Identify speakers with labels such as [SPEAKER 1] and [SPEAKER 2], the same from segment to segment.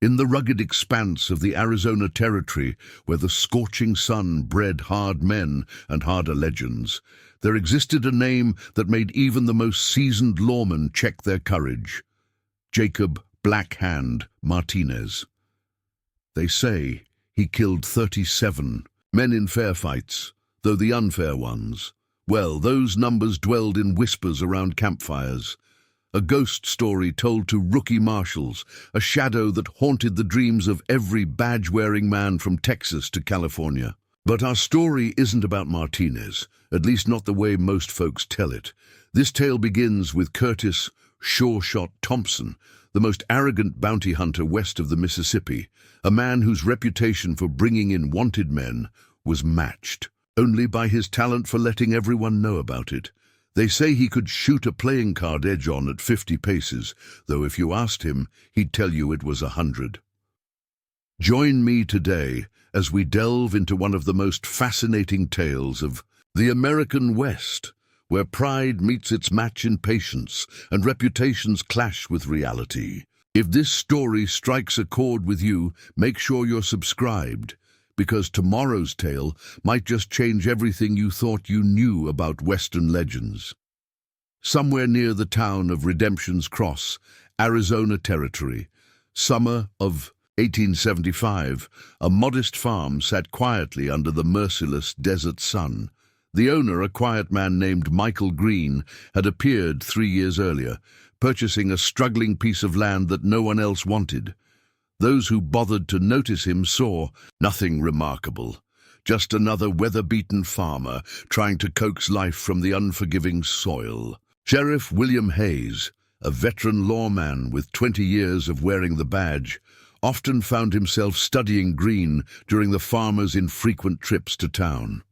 [SPEAKER 1] In the rugged expanse of the Arizona Territory, where the scorching sun bred hard men and harder legends, there existed a name that made even the most seasoned lawmen check their courage: Jacob "Black Hand" Martinez. They say he killed 37 men in fair fights, though the unfair ones, well, those numbers dwelled in whispers around campfires. A ghost story told to rookie marshals, a shadow that haunted the dreams of every badge-wearing man from Texas to California. But our story isn't about Martinez, at least not the way most folks tell it. This tale begins with Curtis "Sure-Shot" Thompson, the most arrogant bounty hunter west of the Mississippi, a man whose reputation for bringing in wanted men was matched only by his talent for letting everyone know about it. They say he could shoot a playing card edge on at 50 paces, though if you asked him, he'd tell you it was 100. Join me today as we delve into one of the most fascinating tales of the American West, where pride meets its match in patience and reputations clash with reality. If this story strikes a chord with you, make sure you're subscribed, because tomorrow's tale might just change everything you thought you knew about Western legends. Somewhere near the town of Redemption's Cross, Arizona Territory, summer of 1875, a modest farm sat quietly under the merciless desert sun. The owner, a quiet man named Michael Green, had appeared 3 years earlier, purchasing a struggling piece of land that no one else wanted. Those who bothered to notice him saw nothing remarkable, just another weather-beaten farmer trying to coax life from the unforgiving soil. Sheriff William Hayes, a veteran lawman with 20 years of wearing the badge, often found himself studying Green during the farmer's infrequent trips to town.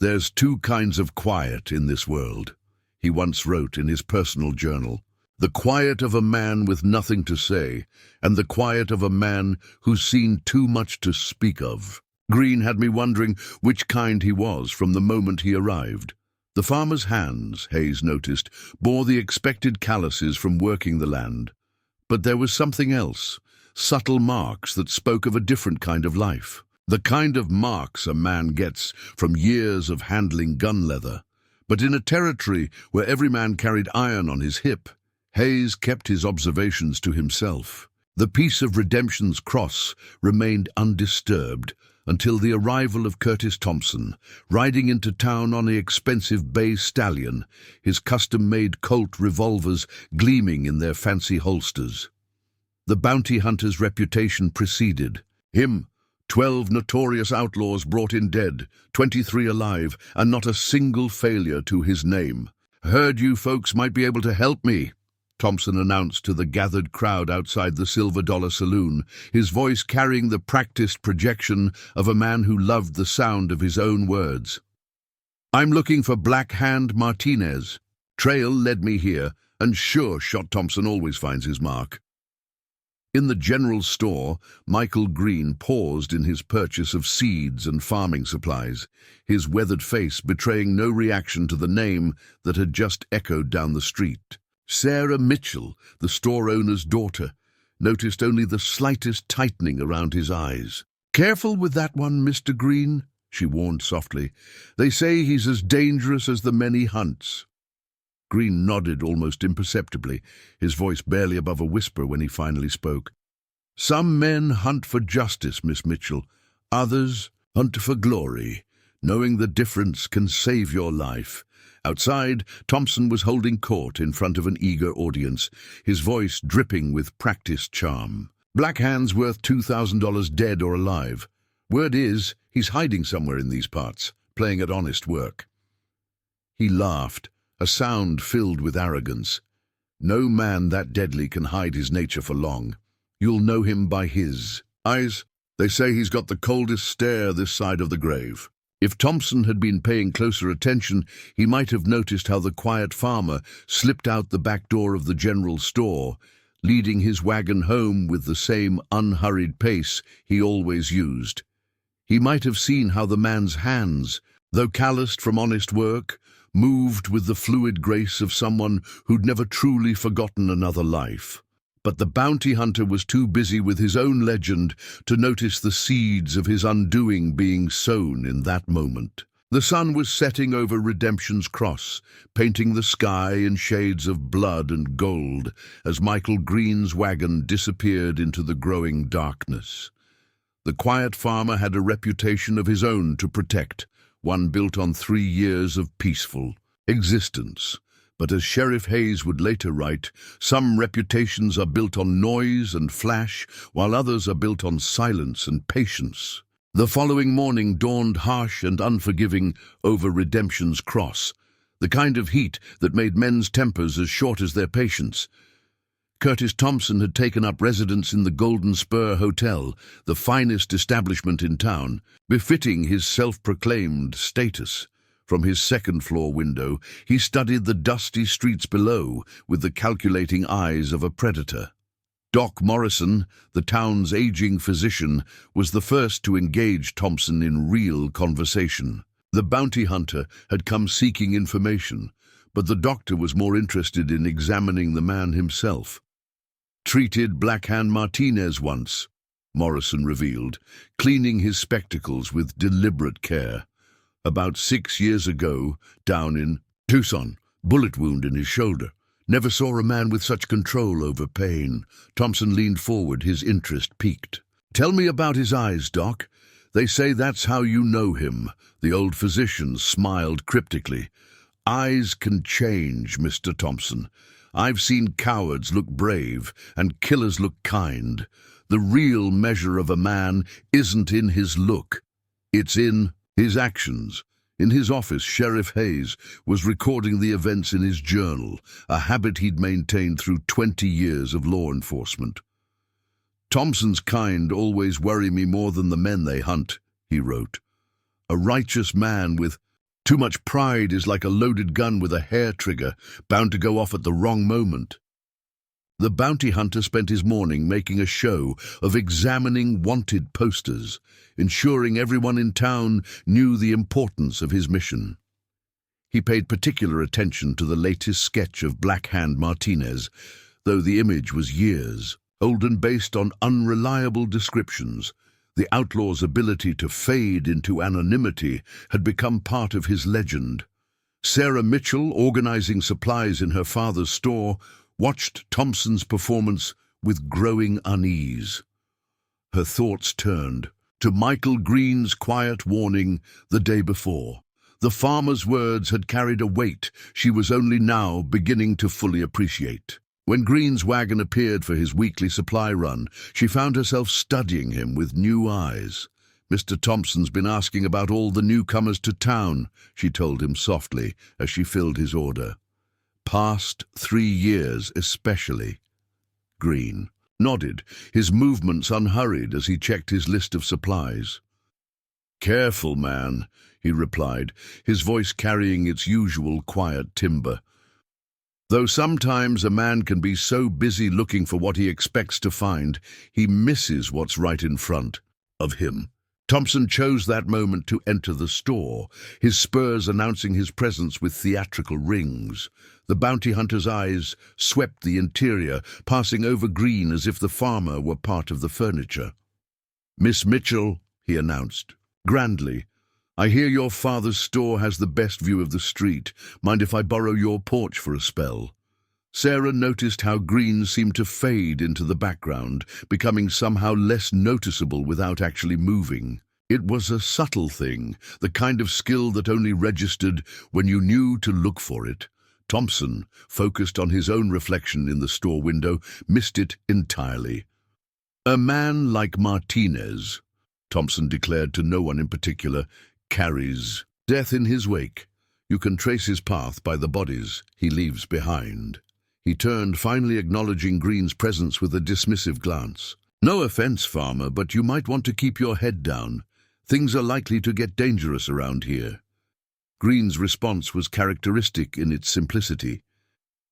[SPEAKER 1] "There's two kinds of quiet in this world," he once wrote in his personal journal. "The quiet of a man with nothing to say, and the quiet of a man who's seen too much to speak of." Green had me wondering which kind he was from the moment he arrived. The farmer's hands, Hayes noticed, bore the expected calluses from working the land. But there was something else, subtle marks that spoke of a different kind of life. The kind of marks a man gets from years of handling gun leather. But in a territory where every man carried iron on his hip, Hayes kept his observations to himself. The peace of Redemption's Cross remained undisturbed until the arrival of Curtis Thompson, riding into town on the expensive bay stallion, his custom-made Colt revolvers gleaming in their fancy holsters. The bounty hunter's reputation preceded him. 12 notorious outlaws brought in dead, 23 alive, and not a single failure to his name. "Heard you folks might be able to help me," Thompson announced to the gathered crowd outside the Silver Dollar Saloon, his voice carrying the practiced projection of a man who loved the sound of his own words. "I'm looking for Black Hand Martinez. Trail led me here, and Sure-Shot Thompson always finds his mark." In the general store, Michael Green paused in his purchase of seeds and farming supplies, his weathered face betraying no reaction to the name that had just echoed down the street. Sarah Mitchell, the store owner's daughter, noticed only the slightest tightening around his eyes. "Careful with that one, Mr. Green," she warned softly. "They say he's as dangerous as the men he hunts." Green nodded almost imperceptibly, his voice barely above a whisper when he finally spoke. "Some men hunt for justice, Miss Mitchell. Others hunt for glory. Knowing the difference can save your life." Outside, Thompson was holding court in front of an eager audience, his voice dripping with practiced charm. "Black Hand's worth $2,000 dead or alive. Word is, he's hiding somewhere in these parts, playing at honest work." He laughed, a sound filled with arrogance. "No man that deadly can hide his nature for long. You'll know him by his eyes. They say he's got the coldest stare this side of the grave." If Thompson had been paying closer attention, he might have noticed how the quiet farmer slipped out the back door of the general store, leading his wagon home with the same unhurried pace he always used. He might have seen how the man's hands, though calloused from honest work, moved with the fluid grace of someone who'd never truly forgotten another life. But the bounty hunter was too busy with his own legend to notice the seeds of his undoing being sown in that moment. The sun was setting over Redemption's cross, painting the sky in shades of blood and gold as Michael Green's wagon disappeared into the growing darkness. The quiet farmer had a reputation of his own to protect, one built on 3 years of peaceful existence. But as Sheriff Hayes would later write, some reputations are built on noise and flash, while others are built on silence and patience. The following morning dawned harsh and unforgiving over Redemption's cross, the kind of heat that made men's tempers as short as their patience. Curtis Thompson had taken up residence in the Golden Spur Hotel, the finest establishment in town, befitting his self-proclaimed status. From his second-floor window, he studied the dusty streets below with the calculating eyes of a predator. Doc Morrison, the town's aging physician, was the first to engage Thompson in real conversation. The bounty hunter had come seeking information, but the doctor was more interested in examining the man himself. "Treated Blackhand Martinez once," Morrison revealed, cleaning his spectacles with deliberate care. "About 6 years ago, down in Tucson, bullet wound in his shoulder. Never saw a man with such control over pain." Thompson leaned forward, his interest piqued. "Tell me about his eyes, Doc. They say that's how you know him." The old physician smiled cryptically. "Eyes can change, Mr. Thompson. I've seen cowards look brave and killers look kind. The real measure of a man isn't in his look. It's in his actions." In his office, Sheriff Hayes was recording the events in his journal, a habit he'd maintained through 20 years of law enforcement. "Thompson's kind always worry me more than the men they hunt," he wrote. "A righteous man with too much pride is like a loaded gun with a hair trigger, bound to go off at the wrong moment." The bounty hunter spent his morning making a show of examining wanted posters, ensuring everyone in town knew the importance of his mission. He paid particular attention to the latest sketch of Blackhand Martinez, though the image was years old and based on unreliable descriptions. The outlaw's ability to fade into anonymity had become part of his legend. Sarah Mitchell, organizing supplies in her father's store, watched Thompson's performance with growing unease. Her thoughts turned to Michael Green's quiet warning the day before. The farmer's words had carried a weight she was only now beginning to fully appreciate. When Green's wagon appeared for his weekly supply run, she found herself studying him with new eyes. "Mr. Thompson's been asking about all the newcomers to town," she told him softly as she filled his order. "Past 3 years especially." Green nodded, his movements unhurried as he checked his list of supplies. "Careful, man," he replied, his voice carrying its usual quiet timbre. "Though sometimes a man can be so busy looking for what he expects to find, he misses what's right in front of him." Thompson chose that moment to enter the store, his spurs announcing his presence with theatrical rings. The bounty hunter's eyes swept the interior, passing over Green as if the farmer were part of the furniture. "Miss Mitchell," he announced, grandly, "I hear your father's store has the best view of the street. Mind if I borrow your porch for a spell?" Sarah noticed how Green seemed to fade into the background, becoming somehow less noticeable without actually moving. It was a subtle thing, the kind of skill that only registered when you knew to look for it. Thompson, focused on his own reflection in the store window, missed it entirely. "A man like Martinez," Thompson declared to no one in particular, "carries death in his wake. You can trace his path by the bodies he leaves behind." He turned, finally acknowledging Green's presence with a dismissive glance. "No offense, farmer, but you might want to keep your head down. Things are likely to get dangerous around here." Green's response was characteristic in its simplicity.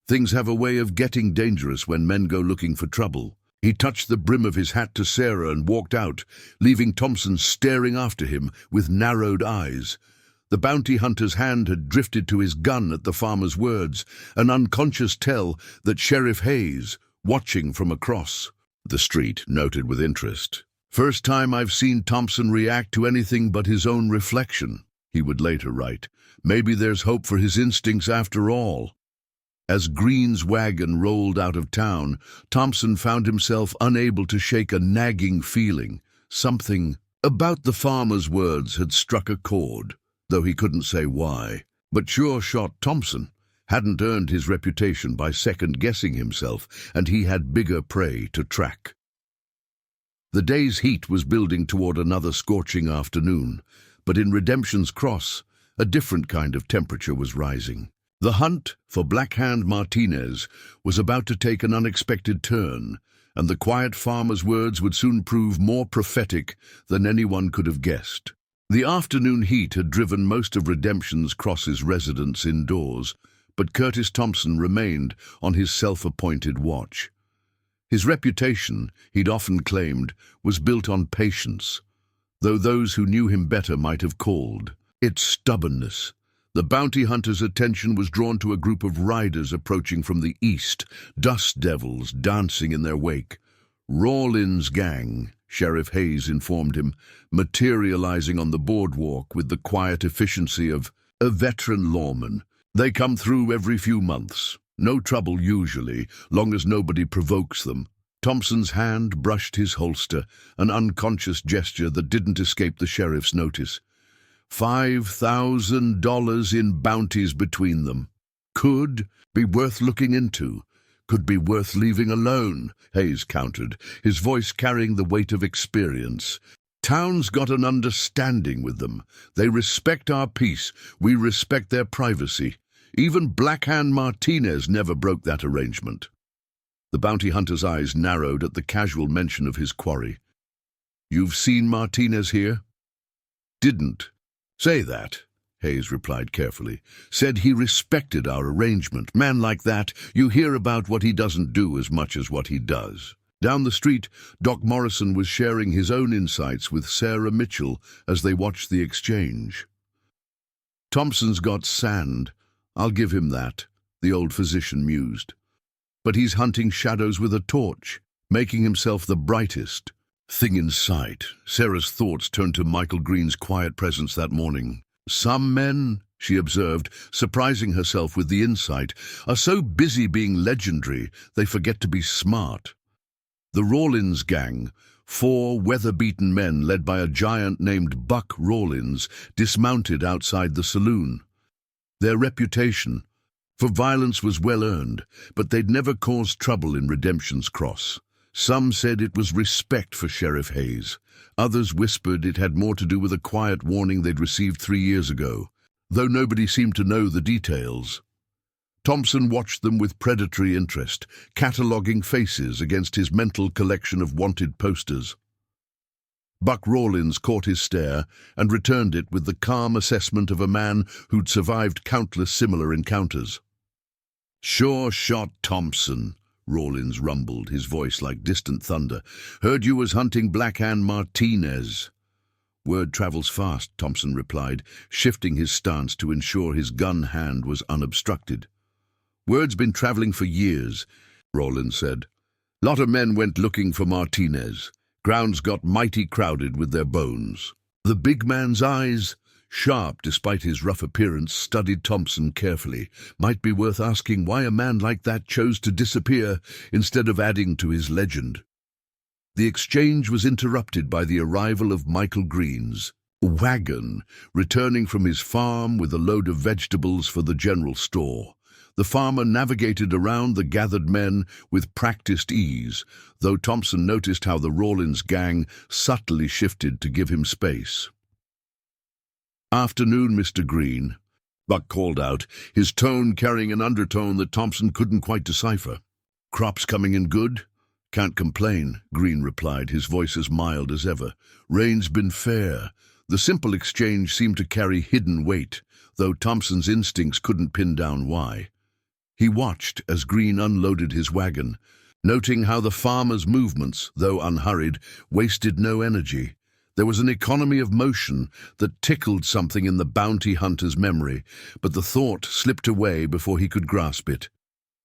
[SPEAKER 1] Things have a way of getting dangerous when men go looking for trouble. He touched the brim of his hat to Sarah and walked out, leaving Thompson staring after him with narrowed eyes. The bounty hunter's hand had drifted to his gun at the farmer's words, an unconscious tell that Sheriff Hayes watching from across the street, noted with interest. "First time I've seen Thompson react to anything but his own reflection," he would later write. "Maybe there's hope for his instincts after all." As Green's wagon rolled out of town, Thompson found himself unable to shake a nagging feeling. Something about the farmer's words had struck a chord, though he couldn't say why. But Sure Shot Thompson hadn't earned his reputation by second-guessing himself, and he had bigger prey to track. The day's heat was building toward another scorching afternoon, but in Redemption's Cross, a different kind of temperature was rising. The hunt for Blackhand Martinez was about to take an unexpected turn, and the quiet farmer's words would soon prove more prophetic than anyone could have guessed. The afternoon heat had driven most of Redemption's Cross's residents indoors, but Curtis Thompson remained on his self-appointed watch. His reputation, he'd often claimed, was built on patience, though those who knew him better might have called it stubbornness. The bounty hunter's attention was drawn to a group of riders approaching from the east, dust devils dancing in their wake. "Rawlins' gang," Sheriff Hayes informed him, materializing on the boardwalk with the quiet efficiency of a veteran lawman. "They come through every few months. No trouble usually, long as nobody provokes them." Thompson's hand brushed his holster, an unconscious gesture that didn't escape the sheriff's notice. $5,000 in bounties between them. Could be worth looking into. Could be worth leaving alone, Hayes countered, his voice carrying the weight of experience. "Town's got an understanding with them. They respect our peace. We respect their privacy. Even Blackhand Martinez never broke that arrangement." The bounty hunter's eyes narrowed at the casual mention of his quarry. "You've seen Martinez here?" "Didn't say that," Hayes replied carefully. "Said he respected our arrangement. Man like that, you hear about what he doesn't do as much as what he does." Down the street, Doc Morrison was sharing his own insights with Sarah Mitchell as they watched the exchange. "Thompson's got sand. I'll give him that," the old physician mused. "But he's hunting shadows with a torch, making himself the brightest thing in sight." Sarah's thoughts turned to Michael Green's quiet presence that morning. "Some men," she observed, surprising herself with the insight, "are so busy being legendary they forget to be smart." The Rawlins gang, 4 weather-beaten men led by a giant named Buck Rawlins, dismounted outside the saloon. Their reputation for violence was well-earned, but they'd never caused trouble in Redemption's Cross. Some said it was respect for Sheriff Hayes. Others whispered it had more to do with a quiet warning they'd received 3 years ago, though nobody seemed to know the details. Thompson watched them with predatory interest, cataloguing faces against his mental collection of wanted posters. Buck Rawlins caught his stare and returned it with the calm assessment of a man who'd survived countless similar encounters. "Sure Shot Thompson," Rawlins rumbled, his voice like distant thunder. "Heard you was hunting Blackhand Martinez." "Word travels fast," Thompson replied, shifting his stance to ensure his gun hand was unobstructed. "Word's been traveling for years," Rawlins said. "Lot of men went looking for Martinez. Grounds got mighty crowded with their bones." The big man's eyes, sharp despite his rough appearance, studied Thompson carefully. Might be worth asking why a man like that chose to disappear instead of adding to his legend. The exchange was interrupted by the arrival of Michael Green's wagon, returning from his farm with a load of vegetables for the general store. The farmer navigated around the gathered men with practiced ease, though Thompson noticed how the Rawlins gang subtly shifted to give him space. "Afternoon, Mr. Green," Buck called out, his tone carrying an undertone that Thompson couldn't quite decipher. "Crops coming in good?" "Can't complain," Green replied, his voice as mild as ever. "Rain's been fair." The simple exchange seemed to carry hidden weight, though Thompson's instincts couldn't pin down why. He watched as Green unloaded his wagon, noting how the farmer's movements, though unhurried, wasted no energy. There was an economy of motion that tickled something in the bounty hunter's memory, but the thought slipped away before he could grasp it.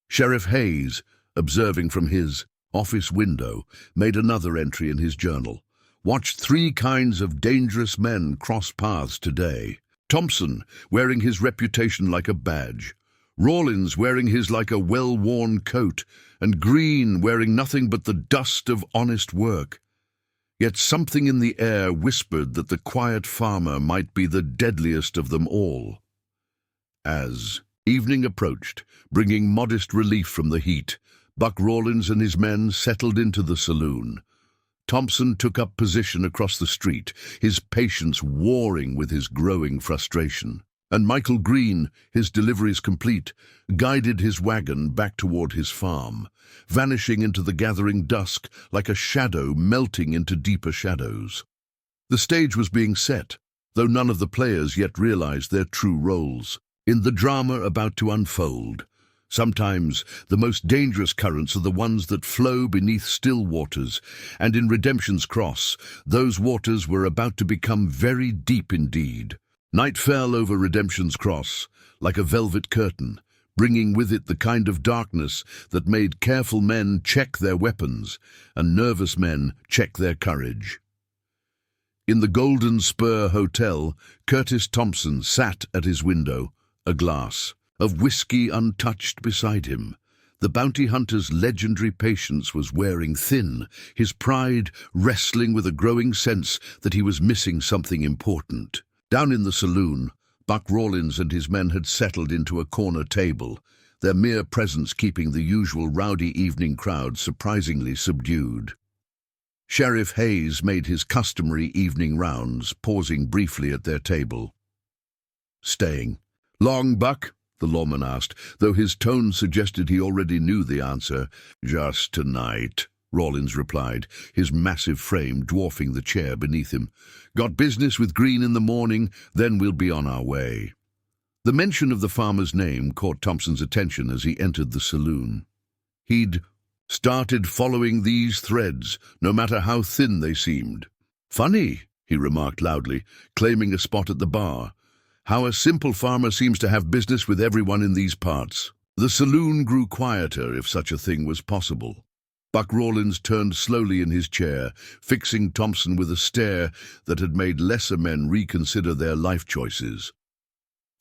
[SPEAKER 1] Sheriff Hayes, observing from his office window, made another entry in his journal. Watched 3 kinds of dangerous men cross paths today. Thompson, wearing his reputation like a badge. Rawlins wearing his like a well-worn coat, and Green wearing nothing but the dust of honest work. Yet something in the air whispered that the quiet farmer might be the deadliest of them all. As evening approached, bringing modest relief from the heat, Buck Rawlins and his men settled into the saloon. Thompson took up position across the street, his patience warring with his growing frustration. And Michael Green, his deliveries complete, guided his wagon back toward his farm, vanishing into the gathering dusk like a shadow melting into deeper shadows. The stage was being set, though none of the players yet realized their true roles. In the drama about to unfold, sometimes the most dangerous currents are the ones that flow beneath still waters, and in Redemption's Cross, those waters were about to become very deep indeed. Night fell over Redemption's Cross like a velvet curtain, bringing with it the kind of darkness that made careful men check their weapons and nervous men check their courage. In the Golden Spur Hotel, Curtis Thompson sat at his window, a glass of whiskey untouched beside him. The bounty hunter's legendary patience was wearing thin, his pride wrestling with a growing sense that he was missing something important. Down in the saloon, Buck Rawlins and his men had settled into a corner table, their mere presence keeping the usual rowdy evening crowd surprisingly subdued. Sheriff Hayes made his customary evening rounds, pausing briefly at their table. "Staying. Long, Buck?" the lawman asked, though his tone suggested he already knew the answer. "Just tonight," Rawlins replied, his massive frame dwarfing the chair beneath him. "Got business with Green in the morning, then we'll be on our way." The mention of the farmer's name caught Thompson's attention as he entered the saloon. He'd started following these threads, no matter how thin they seemed. "Funny," he remarked loudly, claiming a spot at the bar. "How a simple farmer seems to have business with everyone in these parts." The saloon grew quieter, if such a thing was possible. Buck Rawlins turned slowly in his chair, fixing Thompson with a stare that had made lesser men reconsider their life choices.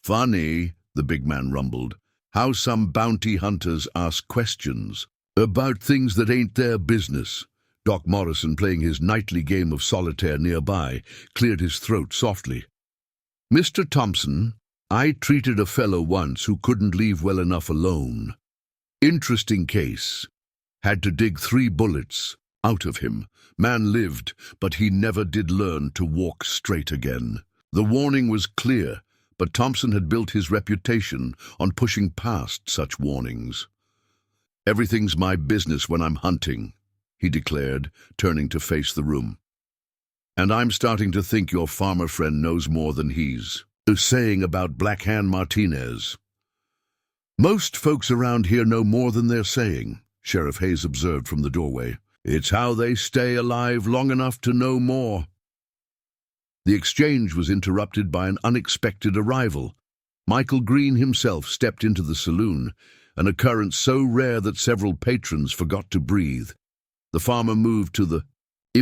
[SPEAKER 1] "Funny," the big man rumbled, "how some bounty hunters ask questions about things that ain't their business." Doc Morrison, playing his nightly game of solitaire nearby, cleared his throat softly. "Mr. Thompson, I treated a fellow once who couldn't leave well enough alone. Interesting case. Had to dig 3 bullets out of him. Man lived, but he never did learn to walk straight again." The warning was clear, but Thompson had built his reputation on pushing past such warnings. "Everything's my business when I'm hunting," he declared, turning to face the room. "And I'm starting to think your farmer friend knows more than he's saying about Black Hand Martinez." "Most folks around here know more than they're saying," Sheriff Hayes observed from the doorway. "It's how they stay alive long enough to know more." The exchange was interrupted by an unexpected arrival. Michael Green himself stepped into the saloon, an occurrence so rare that several patrons forgot to breathe. The farmer moved to the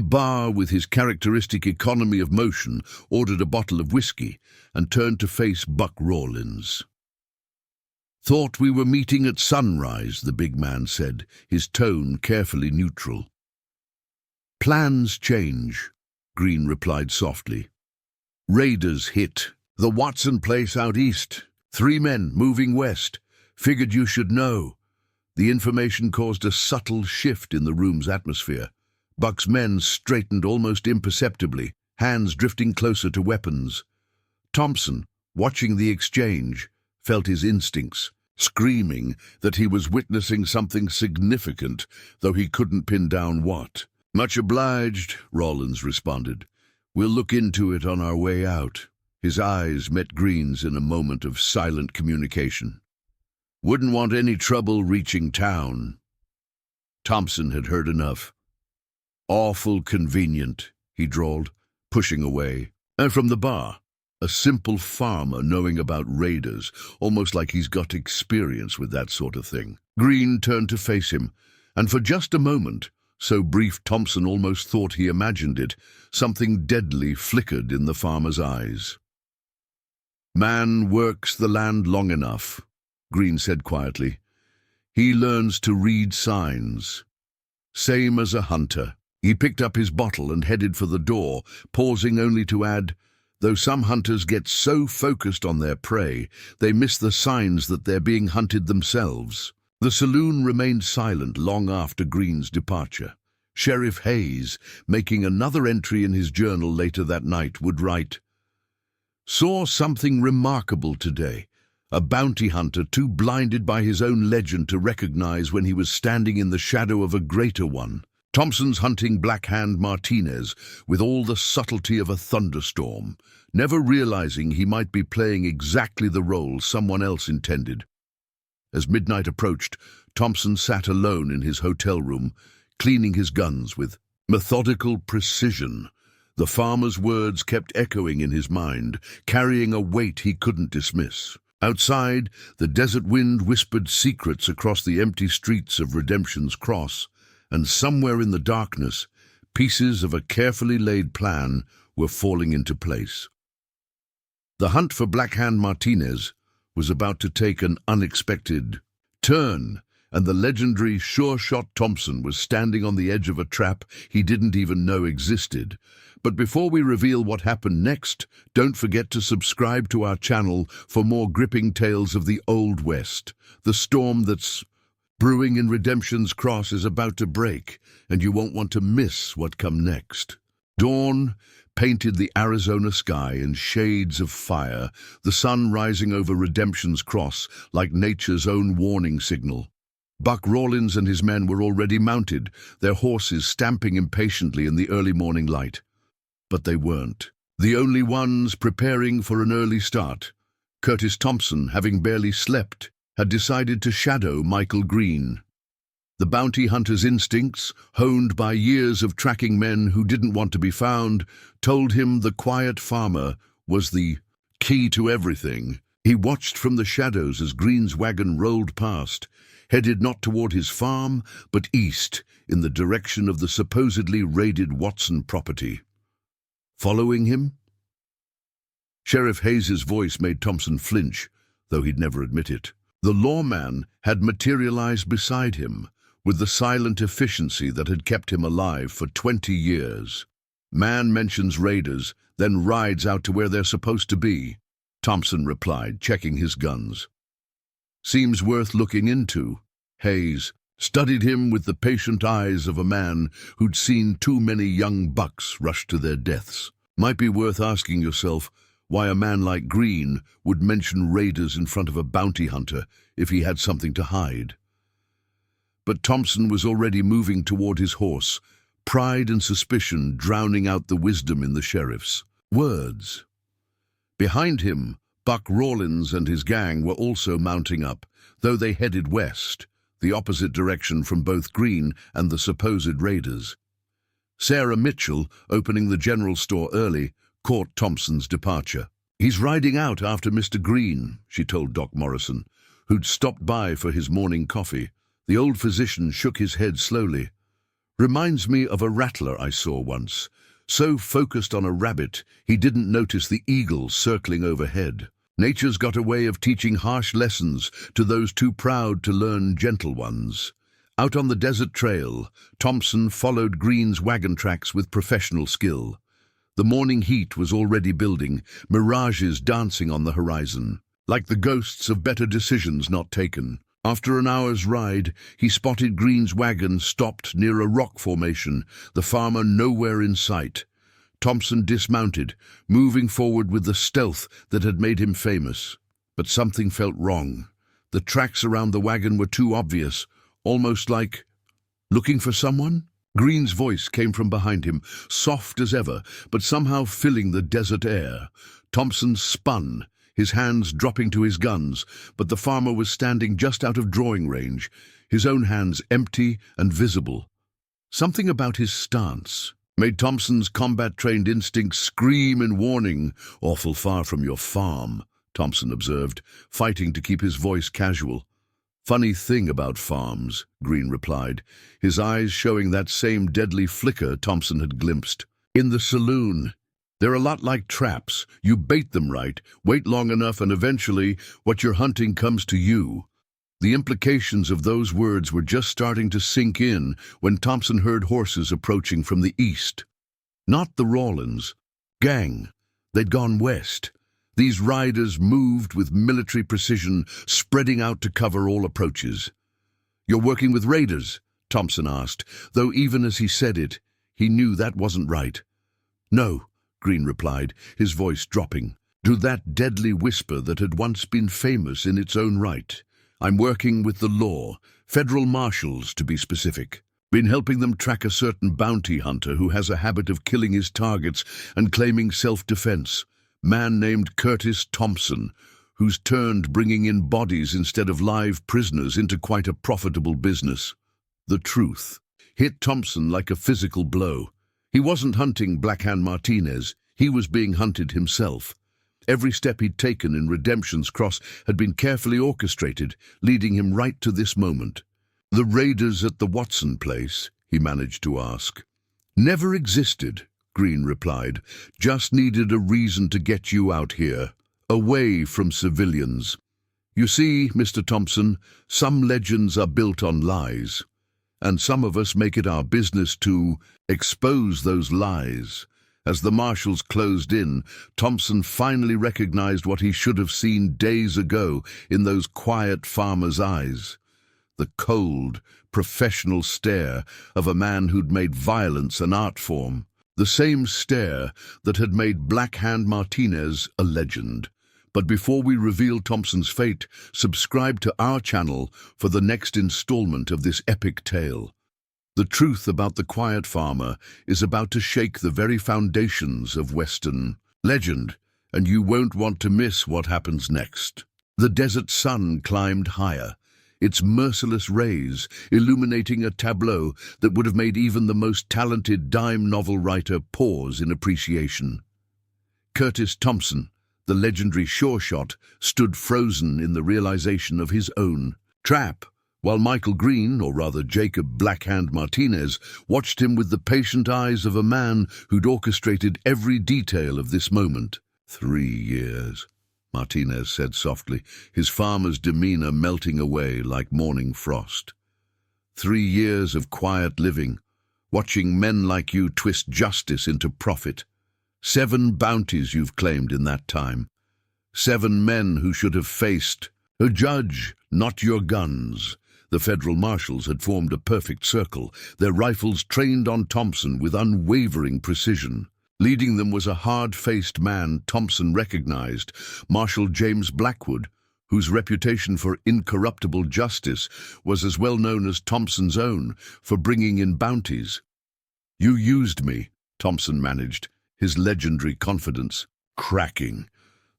[SPEAKER 1] bar with his characteristic economy of motion, ordered a bottle of whiskey, and turned to face Buck Rawlins. "Thought we were meeting at sunrise," the big man said, his tone carefully neutral. "Plans change," Green replied softly. "Raiders hit the Watson place out east. 3 men moving west. Figured you should know." The information caused a subtle shift in the room's atmosphere. Buck's men straightened almost imperceptibly, hands drifting closer to weapons. Thompson, watching the exchange, felt his instincts, screaming that he was witnessing something significant, though he couldn't pin down what. "Much obliged," Rawlins responded. "We'll look into it on our way out." His eyes met Green's in a moment of silent communication. "Wouldn't want any trouble reaching town." Thompson had heard enough. "Awful convenient," he drawled, pushing away. "And from the bar, A simple farmer knowing about raiders, almost like he's got experience with that sort of thing. Green turned to face him, and for just a moment, so brief Thompson almost thought he imagined it, something deadly flickered in the farmer's eyes. "Man works the land long enough," Green said quietly. "He learns to read signs. Same as a hunter." He picked up his bottle and headed for the door, pausing only to add, "Though some hunters get so focused on their prey, they miss the signs that they're being hunted themselves." The saloon remained silent long after Green's departure. Sheriff Hayes, making another entry in his journal later that night, would write, "Saw something remarkable today. A bounty hunter too blinded by his own legend to recognize when he was standing in the shadow of a greater one. Thompson's hunting Blackhand Martinez with all the subtlety of a thunderstorm, never realizing he might be playing exactly the role someone else intended." As midnight approached, Thompson sat alone in his hotel room, cleaning his guns with methodical precision. The farmer's words kept echoing in his mind, carrying a weight he couldn't dismiss. Outside, the desert wind whispered secrets across the empty streets of Redemption's Cross, and somewhere in the darkness, pieces of a carefully laid plan were falling into place. The hunt for Blackhand Martinez was about to take an unexpected turn, and the legendary sure-shot Thompson was standing on the edge of a trap he didn't even know existed. But before we reveal what happened next, don't forget to subscribe to our channel for more gripping tales of the Old West. The storm that's brewing in Redemption's Cross is about to break, and you won't want to miss what comes next. Dawn painted the Arizona sky in shades of fire, the sun rising over Redemption's Cross like nature's own warning signal. Buck Rawlins and his men were already mounted, their horses stamping impatiently in the early morning light. But they weren't the only ones preparing for an early start. Curtis Thompson, having barely slept, had decided to shadow Michael Green. The bounty hunter's instincts, honed by years of tracking men who didn't want to be found, told him the quiet farmer was the key to everything. He watched from the shadows as Green's wagon rolled past, headed not toward his farm, but east, in the direction of the supposedly raided Watson property. Following him? Sheriff Hayes's voice made Thompson flinch, though he'd never admit it. The lawman had materialized beside him, with the silent efficiency that had kept him alive for 20 years. "Man mentions raiders, then rides out to where they're supposed to be," Thompson replied, checking his guns. "Seems worth looking into." Hayes studied him with the patient eyes of a man who'd seen too many young bucks rush to their deaths. "Might be worth asking yourself why a man like Green would mention raiders in front of a bounty hunter if he had something to hide." But Thompson was already moving toward his horse, pride and suspicion drowning out the wisdom in the sheriff's words. Behind him, Buck Rawlins and his gang were also mounting up, though they headed west, the opposite direction from both Green and the supposed raiders. Sarah Mitchell, opening the general store early, caught Thompson's departure. "He's riding out after Mr. Green," she told Doc Morrison, who'd stopped by for his morning coffee. The old physician shook his head slowly. "Reminds me of a rattler I saw once. So focused on a rabbit, he didn't notice the eagle circling overhead. Nature's got a way of teaching harsh lessons to those too proud to learn gentle ones." Out on the desert trail, Thompson followed Green's wagon tracks with professional skill. The morning heat was already building, mirages dancing on the horizon, like the ghosts of better decisions not taken. After an hour's ride, he spotted Green's wagon stopped near a rock formation, the farmer nowhere in sight. Thompson dismounted, moving forward with the stealth that had made him famous. But something felt wrong. The tracks around the wagon were too obvious, almost like looking for someone. Green's voice came from behind him, soft as ever, but somehow filling the desert air. Thompson spun, his hands dropping to his guns, but the farmer was standing just out of drawing range, his own hands empty and visible. Something about his stance, made Thompson's combat-trained instincts scream in warning. "Awful far from your farm," Thompson observed, fighting to keep his voice casual. "Funny thing about farms," Green replied, his eyes showing that same deadly flicker Thompson had glimpsed. "In the saloon. They're a lot like traps. You bait them right, wait long enough, and eventually what you're hunting comes to you." The implications of those words were just starting to sink in when Thompson heard horses approaching from the east. Not the Rawlins. Gang. They'd gone west. These riders moved with military precision, spreading out to cover all approaches. "You're working with raiders?" Thompson asked, though even as he said it, he knew that wasn't right. "No," Green replied, his voice dropping to that deadly whisper that had once been famous in its own right. "I'm working with the law, federal marshals to be specific. Been helping them track a certain bounty hunter who has a habit of killing his targets and claiming self-defense. Man named Curtis Thompson, who's turned bringing in bodies instead of live prisoners into quite a profitable business." The truth hit Thompson like a physical blow. He wasn't hunting Blackhand Martinez, he was being hunted himself. Every step he'd taken in Redemption's Cross had been carefully orchestrated, leading him right to this moment. "The raiders at the Watson place?" he managed to ask. "Never existed," Green replied. "Just needed a reason to get you out here, away from civilians. You see, Mr. Thompson, some legends are built on lies, and some of us make it our business to expose those lies." As the marshals closed in, Thompson finally recognized what he should have seen days ago in those quiet farmers' eyes. The cold, professional stare of a man who'd made violence an art form. The same stare that had made Blackhand Martinez a legend. But before we reveal Thompson's fate, subscribe to our channel for the next installment of this epic tale. The truth about the quiet farmer is about to shake the very foundations of Western legend, and you won't want to miss what happens next. The desert sun climbed higher, its merciless rays illuminating a tableau that would have made even the most talented dime novel writer pause in appreciation. Curtis Thompson, the legendary sure shot, stood frozen in the realization of his own trap, while Michael Green, or rather Jacob Blackhand Martinez, watched him with the patient eyes of a man who'd orchestrated every detail of this moment. 3 years, Martinez said softly, his farmer's demeanor melting away like morning frost. 3 years of quiet living, watching men like you twist justice into profit. 7 bounties you've claimed in that time. 7 men who should have faced a judge, not your guns. The federal marshals had formed a perfect circle, their rifles trained on Thompson with unwavering precision. Leading them was a hard-faced man Thompson recognized, Marshal James Blackwood, whose reputation for incorruptible justice was as well known as Thompson's own for bringing in bounties. "You used me," Thompson managed, his legendary confidence cracking.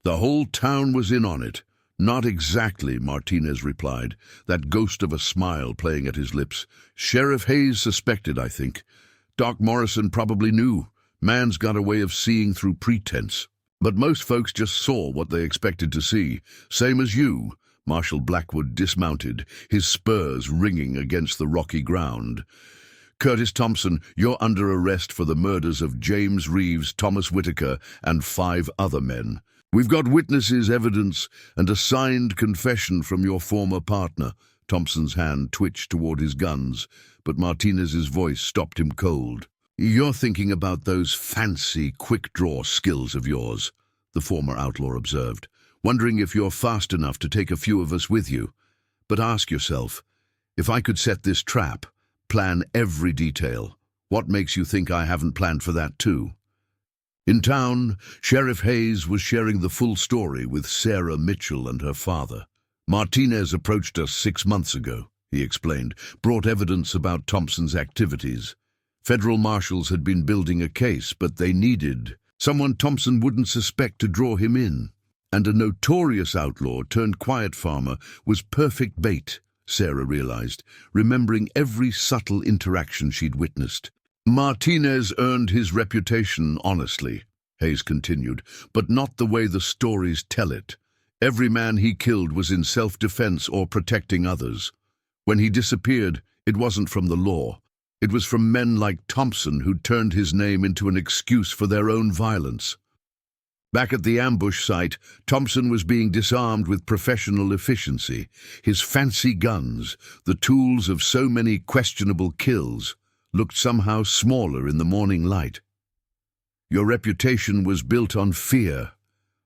[SPEAKER 1] "The whole town was in on it." "Not exactly," Martinez replied, that ghost of a smile playing at his lips. "Sheriff Hayes suspected, I think. Doc Morrison probably knew. Man's got a way of seeing through pretense. But most folks just saw what they expected to see. Same as you." Marshal Blackwood dismounted, his spurs ringing against the rocky ground. "Curtis Thompson, you're under arrest for the murders of James Reeves, Thomas Whitaker, and 5 other men. We've got witnesses, evidence, and a signed confession from your former partner." Thompson's hand twitched toward his guns, but Martinez's voice stopped him cold. "You're thinking about those fancy, quick-draw skills of yours," the former outlaw observed, "wondering if you're fast enough to take a few of us with you. But ask yourself, if I could set this trap, plan every detail, what makes you think I haven't planned for that too?" In town, Sheriff Hayes was sharing the full story with Sarah Mitchell and her father. "Martinez approached us 6 months ago," he explained, "brought evidence about Thompson's activities. Federal marshals had been building a case, but they needed someone Thompson wouldn't suspect to draw him in. And a notorious outlaw turned quiet farmer was perfect bait," Sarah realized, remembering every subtle interaction she'd witnessed. Martinez earned his reputation honestly, Hayes continued, but not the way the stories tell it. Every man he killed was in self-defense or protecting others. When he disappeared, it wasn't from the law. It was from men like Thompson who turned his name into an excuse for their own violence. Back at the ambush site, Thompson was being disarmed with professional efficiency. His fancy guns, the tools of so many questionable kills, looked somehow smaller in the morning light. "Your reputation was built on fear,"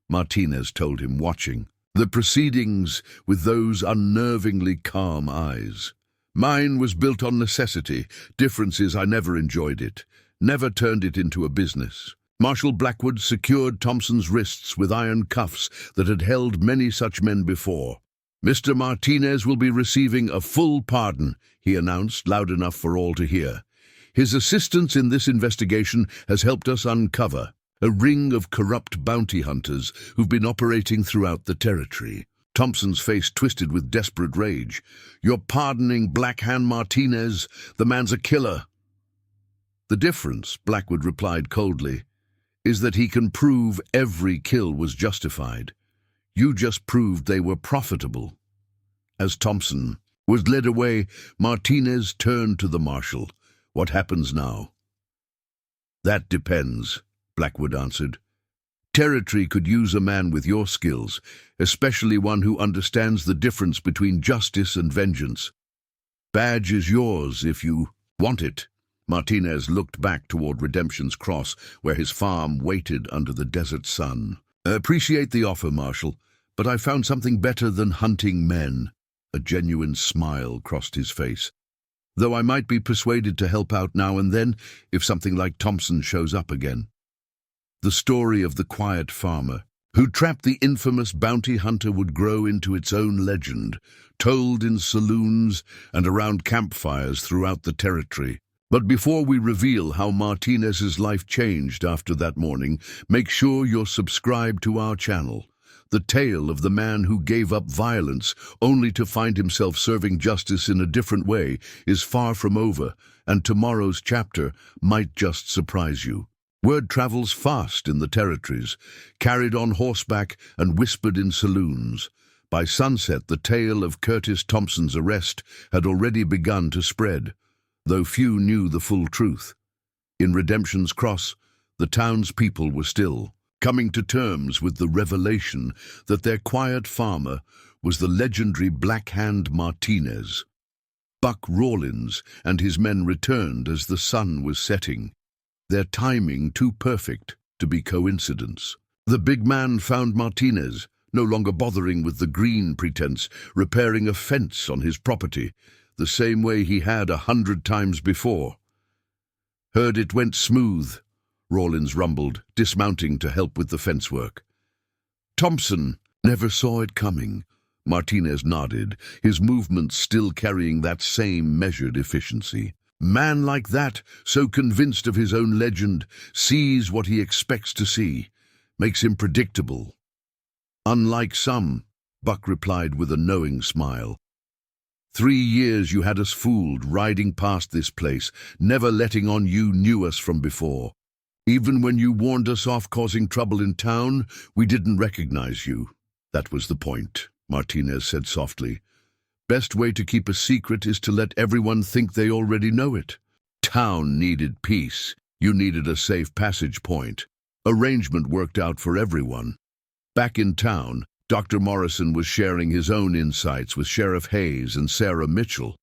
[SPEAKER 1] Martinez told him, watching the proceedings with those unnervingly calm eyes. "Mine was built on necessity. Difference is I never enjoyed it, never turned it into a business." Marshal Blackwood secured Thompson's wrists with iron cuffs that had held many such men before. "Mr. Martinez will be receiving a full pardon," he announced, loud enough for all to hear. "His assistance in this investigation has helped us uncover a ring of corrupt bounty hunters who've been operating throughout the territory." Thompson's face twisted with desperate rage. "You're pardoning Black Hand Martinez? The man's a killer." "The difference," Blackwood replied coldly, "is that he can prove every kill was justified. You just proved they were profitable." As Thompson was led away, Martinez turned to the marshal. "What happens now?" "That depends," Blackwood answered. "Territory could use a man with your skills, especially one who understands the difference between justice and vengeance. Badge is yours if you want it." Martinez looked back toward Redemption's Cross, where his farm waited under the desert sun. "Appreciate the offer, Marshal, but I found something better than hunting men." A genuine smile crossed his face. "Though I might be persuaded to help out now and then if something like Thompson shows up again." The story of the quiet farmer who trapped the infamous bounty hunter would grow into its own legend, told in saloons and around campfires throughout the territory. But before we reveal how Martinez's life changed after that morning, make sure you're subscribed to our channel. The tale of the man who gave up violence only to find himself serving justice in a different way is far from over, and tomorrow's chapter might just surprise you. Word travels fast in the territories, carried on horseback and whispered in saloons. By sunset, the tale of Curtis Thompson's arrest had already begun to spread, though few knew the full truth. In Redemption's Cross, the townspeople were still coming to terms with the revelation that their quiet farmer was the legendary Black Hand Martinez. Buck Rawlins and his men returned as the sun was setting, their timing too perfect to be coincidence. The big man found Martinez, no longer bothering with the green pretense, repairing a fence on his property, the same way he had 100 times before. "Heard it went smooth," Rawlins rumbled, dismounting to help with the fence work. "Thompson never saw it coming," Martinez nodded, his movements still carrying that same measured efficiency. "Man like that, so convinced of his own legend, sees what he expects to see, makes him predictable." "Unlike some," Buck replied with a knowing smile. 3 years you had us fooled, riding past this place, never letting on you knew us from before. Even when you warned us off causing trouble in town, we didn't recognize you." "That was the point," Martinez said softly. "Best way to keep a secret is to let everyone think they already know it. Town needed peace. You needed a safe passage point. Arrangement worked out for everyone." Back in town, Dr. Morrison was sharing his own insights with Sheriff Hayes and Sarah Mitchell.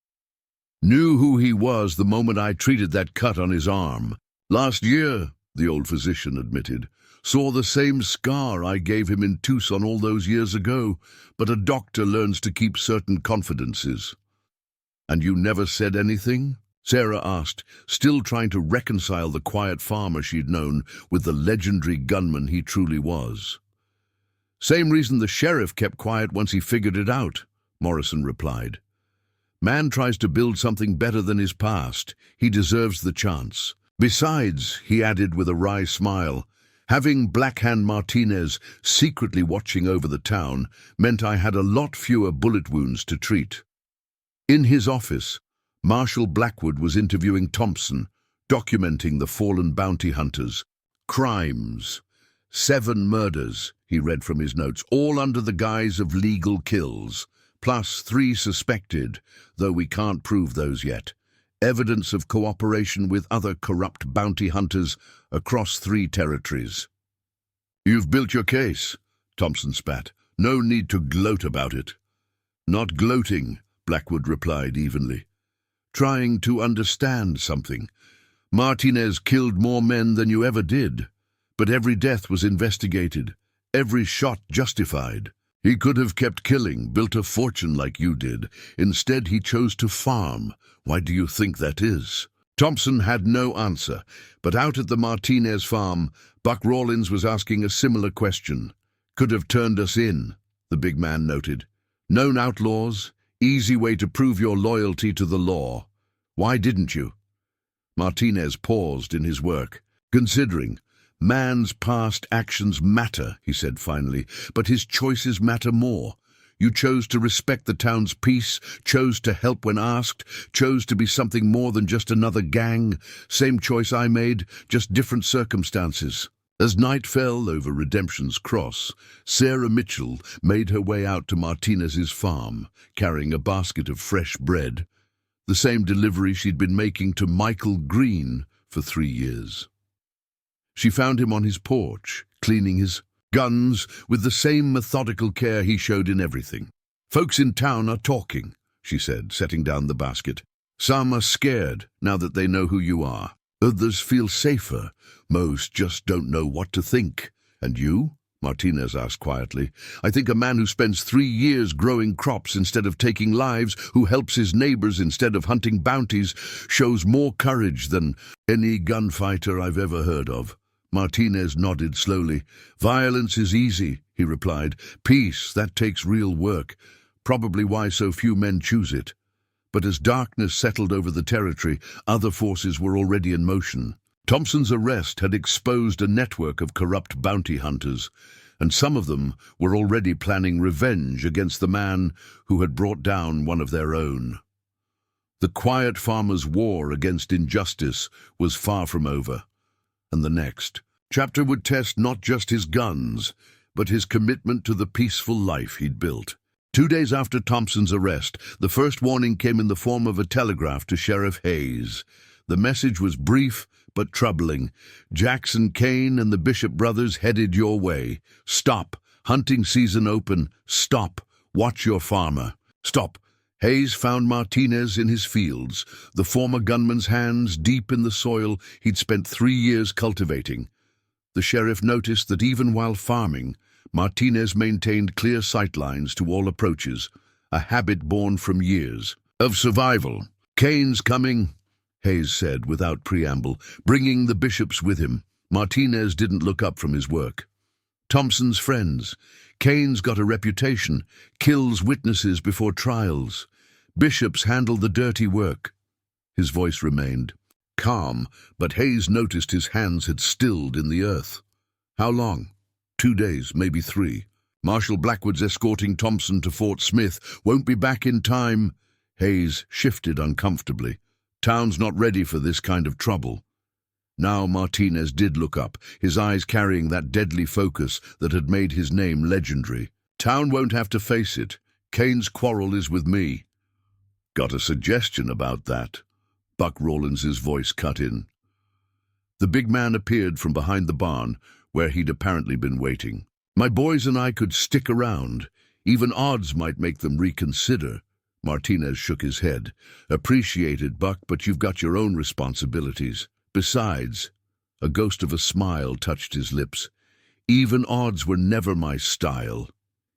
[SPEAKER 1] "Knew who he was the moment I treated that cut on his arm. Last year," the old physician admitted, "saw the same scar I gave him in Tucson all those years ago, but a doctor learns to keep certain confidences." "And you never said anything?" Sarah asked, still trying to reconcile the quiet farmer she'd known with the legendary gunman he truly was. "Same reason the sheriff kept quiet once he figured it out," Morrison replied. "Man tries to build something better than his past. He deserves the chance. Besides," he added with a wry smile, "having Black Hand Martinez secretly watching over the town meant I had a lot fewer bullet wounds to treat." In his office, Marshal Blackwood was interviewing Thompson, documenting the fallen bounty hunters. Crimes. 7 murders, he read from his notes, all under the guise of legal kills, plus 3 suspected, though we can't prove those yet. Evidence of cooperation with other corrupt bounty hunters across 3 territories. You've built your case, Thompson spat. No need to gloat about it. Not gloating, Blackwood replied evenly. Trying to understand something. Martinez killed more men than you ever did, but every death was investigated, every shot justified. He could have kept killing, built a fortune like you did. Instead, he chose to farm. Why do you think that is? Thompson had no answer, but out at the Martinez farm, Buck Rawlins was asking a similar question. Could have turned us in, the big man noted. Known outlaws, easy way to prove your loyalty to the law. Why didn't you? Martinez paused in his work, considering. Man's past actions matter, he said finally, but his choices matter more. You chose to respect the town's peace, chose to help when asked, chose to be something more than just another gang. Same choice I made, just different circumstances. As night fell over Redemption's Cross, Sarah Mitchell made her way out to Martinez's farm, carrying a basket of fresh bread, the same delivery she'd been making to Michael Green for 3 years. She found him on his porch, cleaning his guns with the same methodical care he showed in everything. Folks in town are talking, she said, setting down the basket. Some are scared now that they know who you are. Others feel safer. Most just don't know what to think. And you? Martinez asked quietly. I think a man who spends 3 years growing crops instead of taking lives, who helps his neighbors instead of hunting bounties, shows more courage than any gunfighter I've ever heard of. Martinez nodded slowly. Violence is easy, he replied. Peace, that takes real work. Probably why so few men choose it. But as darkness settled over the territory, other forces were already in motion. Thompson's arrest had exposed a network of corrupt bounty hunters, and some of them were already planning revenge against the man who had brought down one of their own. The quiet farmer's war against injustice was far from over, and the next chapter would test not just his guns, but his commitment to the peaceful life he'd built. 2 days after Thompson's arrest, the first warning came in the form of a telegram to Sheriff Hayes. The message was brief but troubling. Jackson Kane and the Bishop brothers headed your way. Stop. Hunting season open. Stop. Watch your farmer. Stop. Hayes found Martinez in his fields, the former gunman's hands deep in the soil he'd spent 3 years cultivating. The sheriff noticed that even while farming, Martinez maintained clear sightlines to all approaches, a habit born from years of survival. Kane's coming, Hayes said without preamble, bringing the bishops with him. Martinez didn't look up from his work. Thompson's friends. Kane's got a reputation, kills witnesses before trials. Bishops handle the dirty work. His voice remained calm, but Hayes noticed his hands had stilled in the earth. How long? 2 days, maybe 3. Marshal Blackwood's escorting Thompson to Fort Smith. Won't be back in time. Hayes shifted uncomfortably. Town's not ready for this kind of trouble. Now Martinez did look up, his eyes carrying that deadly focus that had made his name legendary. Town won't have to face it. Kane's quarrel is with me. Got a suggestion about that? Buck Rawlins's voice cut in. The big man appeared from behind the barn, where he'd apparently been waiting. My boys and I could stick around. Even odds might make them reconsider. Martinez shook his head. Appreciated, Buck, but you've got your own responsibilities. Besides, a ghost of a smile touched his lips. Even odds were never my style.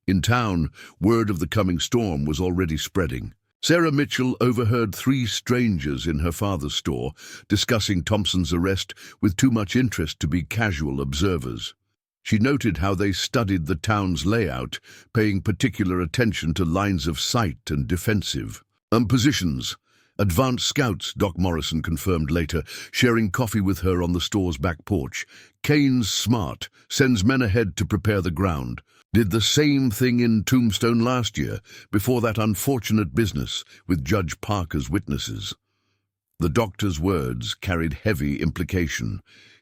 [SPEAKER 1] In town, word of the coming storm was already spreading. Sarah Mitchell overheard 3 strangers in her father's store discussing Thompson's arrest with too much interest to be casual observers. She noted how they studied the town's layout, paying particular attention to lines of sight and defensive positions. Advanced scouts, Doc Morrison confirmed later, sharing coffee with her on the store's back porch. Kane's smart, sends men ahead to prepare the ground. Did the same thing in Tombstone last year, before that unfortunate business with Judge Parker's witnesses. The doctor's words carried heavy implication.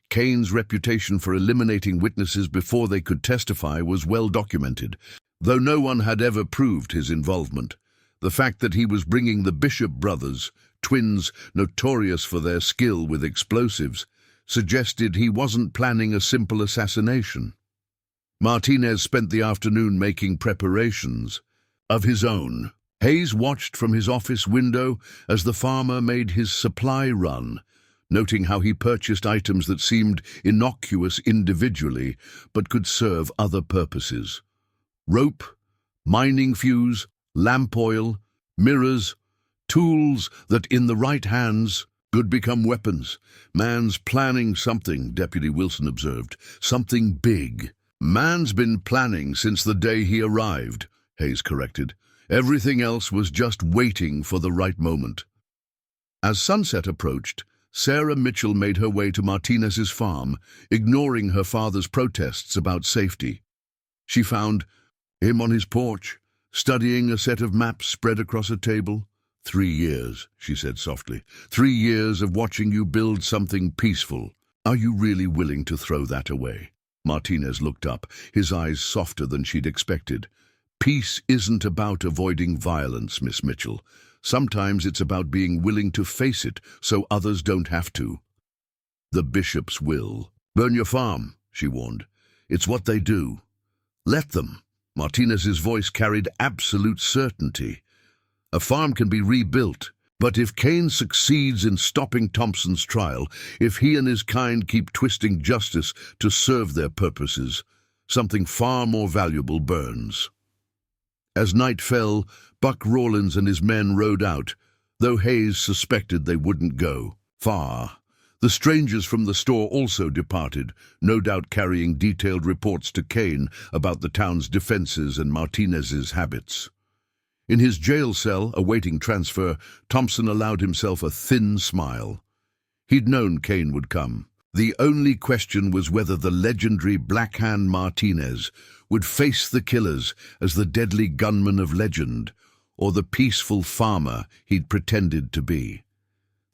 [SPEAKER 1] Kane's reputation for eliminating witnesses before they could testify was well documented, though no one had ever proved his involvement. The fact that he was bringing the Bishop brothers, twins notorious for their skill with explosives, suggested he wasn't planning a simple assassination. Martinez spent the afternoon making preparations of his own. Hayes watched from his office window as the farmer made his supply run, noting how he purchased items that seemed innocuous individually but could serve other purposes. Rope, mining fuse, lamp oil, mirrors, tools that in the right hands could become weapons. Man's planning something, Deputy Wilson observed. Something big. Man's been planning since the day he arrived, Hayes corrected. Everything else was just waiting for the right moment. As sunset approached, Sarah Mitchell made her way to Martinez's farm, ignoring her father's protests about safety. She found him on his porch, studying a set of maps spread across a table. 3 years, she said softly. 3 years of watching you build something peaceful. Are you really willing to throw that away? Martinez looked up, his eyes softer than she'd expected. Peace isn't about avoiding violence, Miss Mitchell. Sometimes it's about being willing to face it so others don't have to. The bishops will. Burn your farm, she warned. It's what they do. Let them. Martinez's voice carried absolute certainty. A farm can be rebuilt, but if Kane succeeds in stopping Thompson's trial, if he and his kind keep twisting justice to serve their purposes, something far more valuable burns. As night fell, Buck Rawlins and his men rode out, though Hayes suspected they wouldn't go far. The strangers from the store also departed, no doubt carrying detailed reports to Kane about the town's defenses and Martinez's habits. In his jail cell, awaiting transfer, Thompson allowed himself a thin smile. He'd known Kane would come. The only question was whether the legendary Black Hand Martinez would face the killers as the deadly gunman of legend, or the peaceful farmer he'd pretended to be.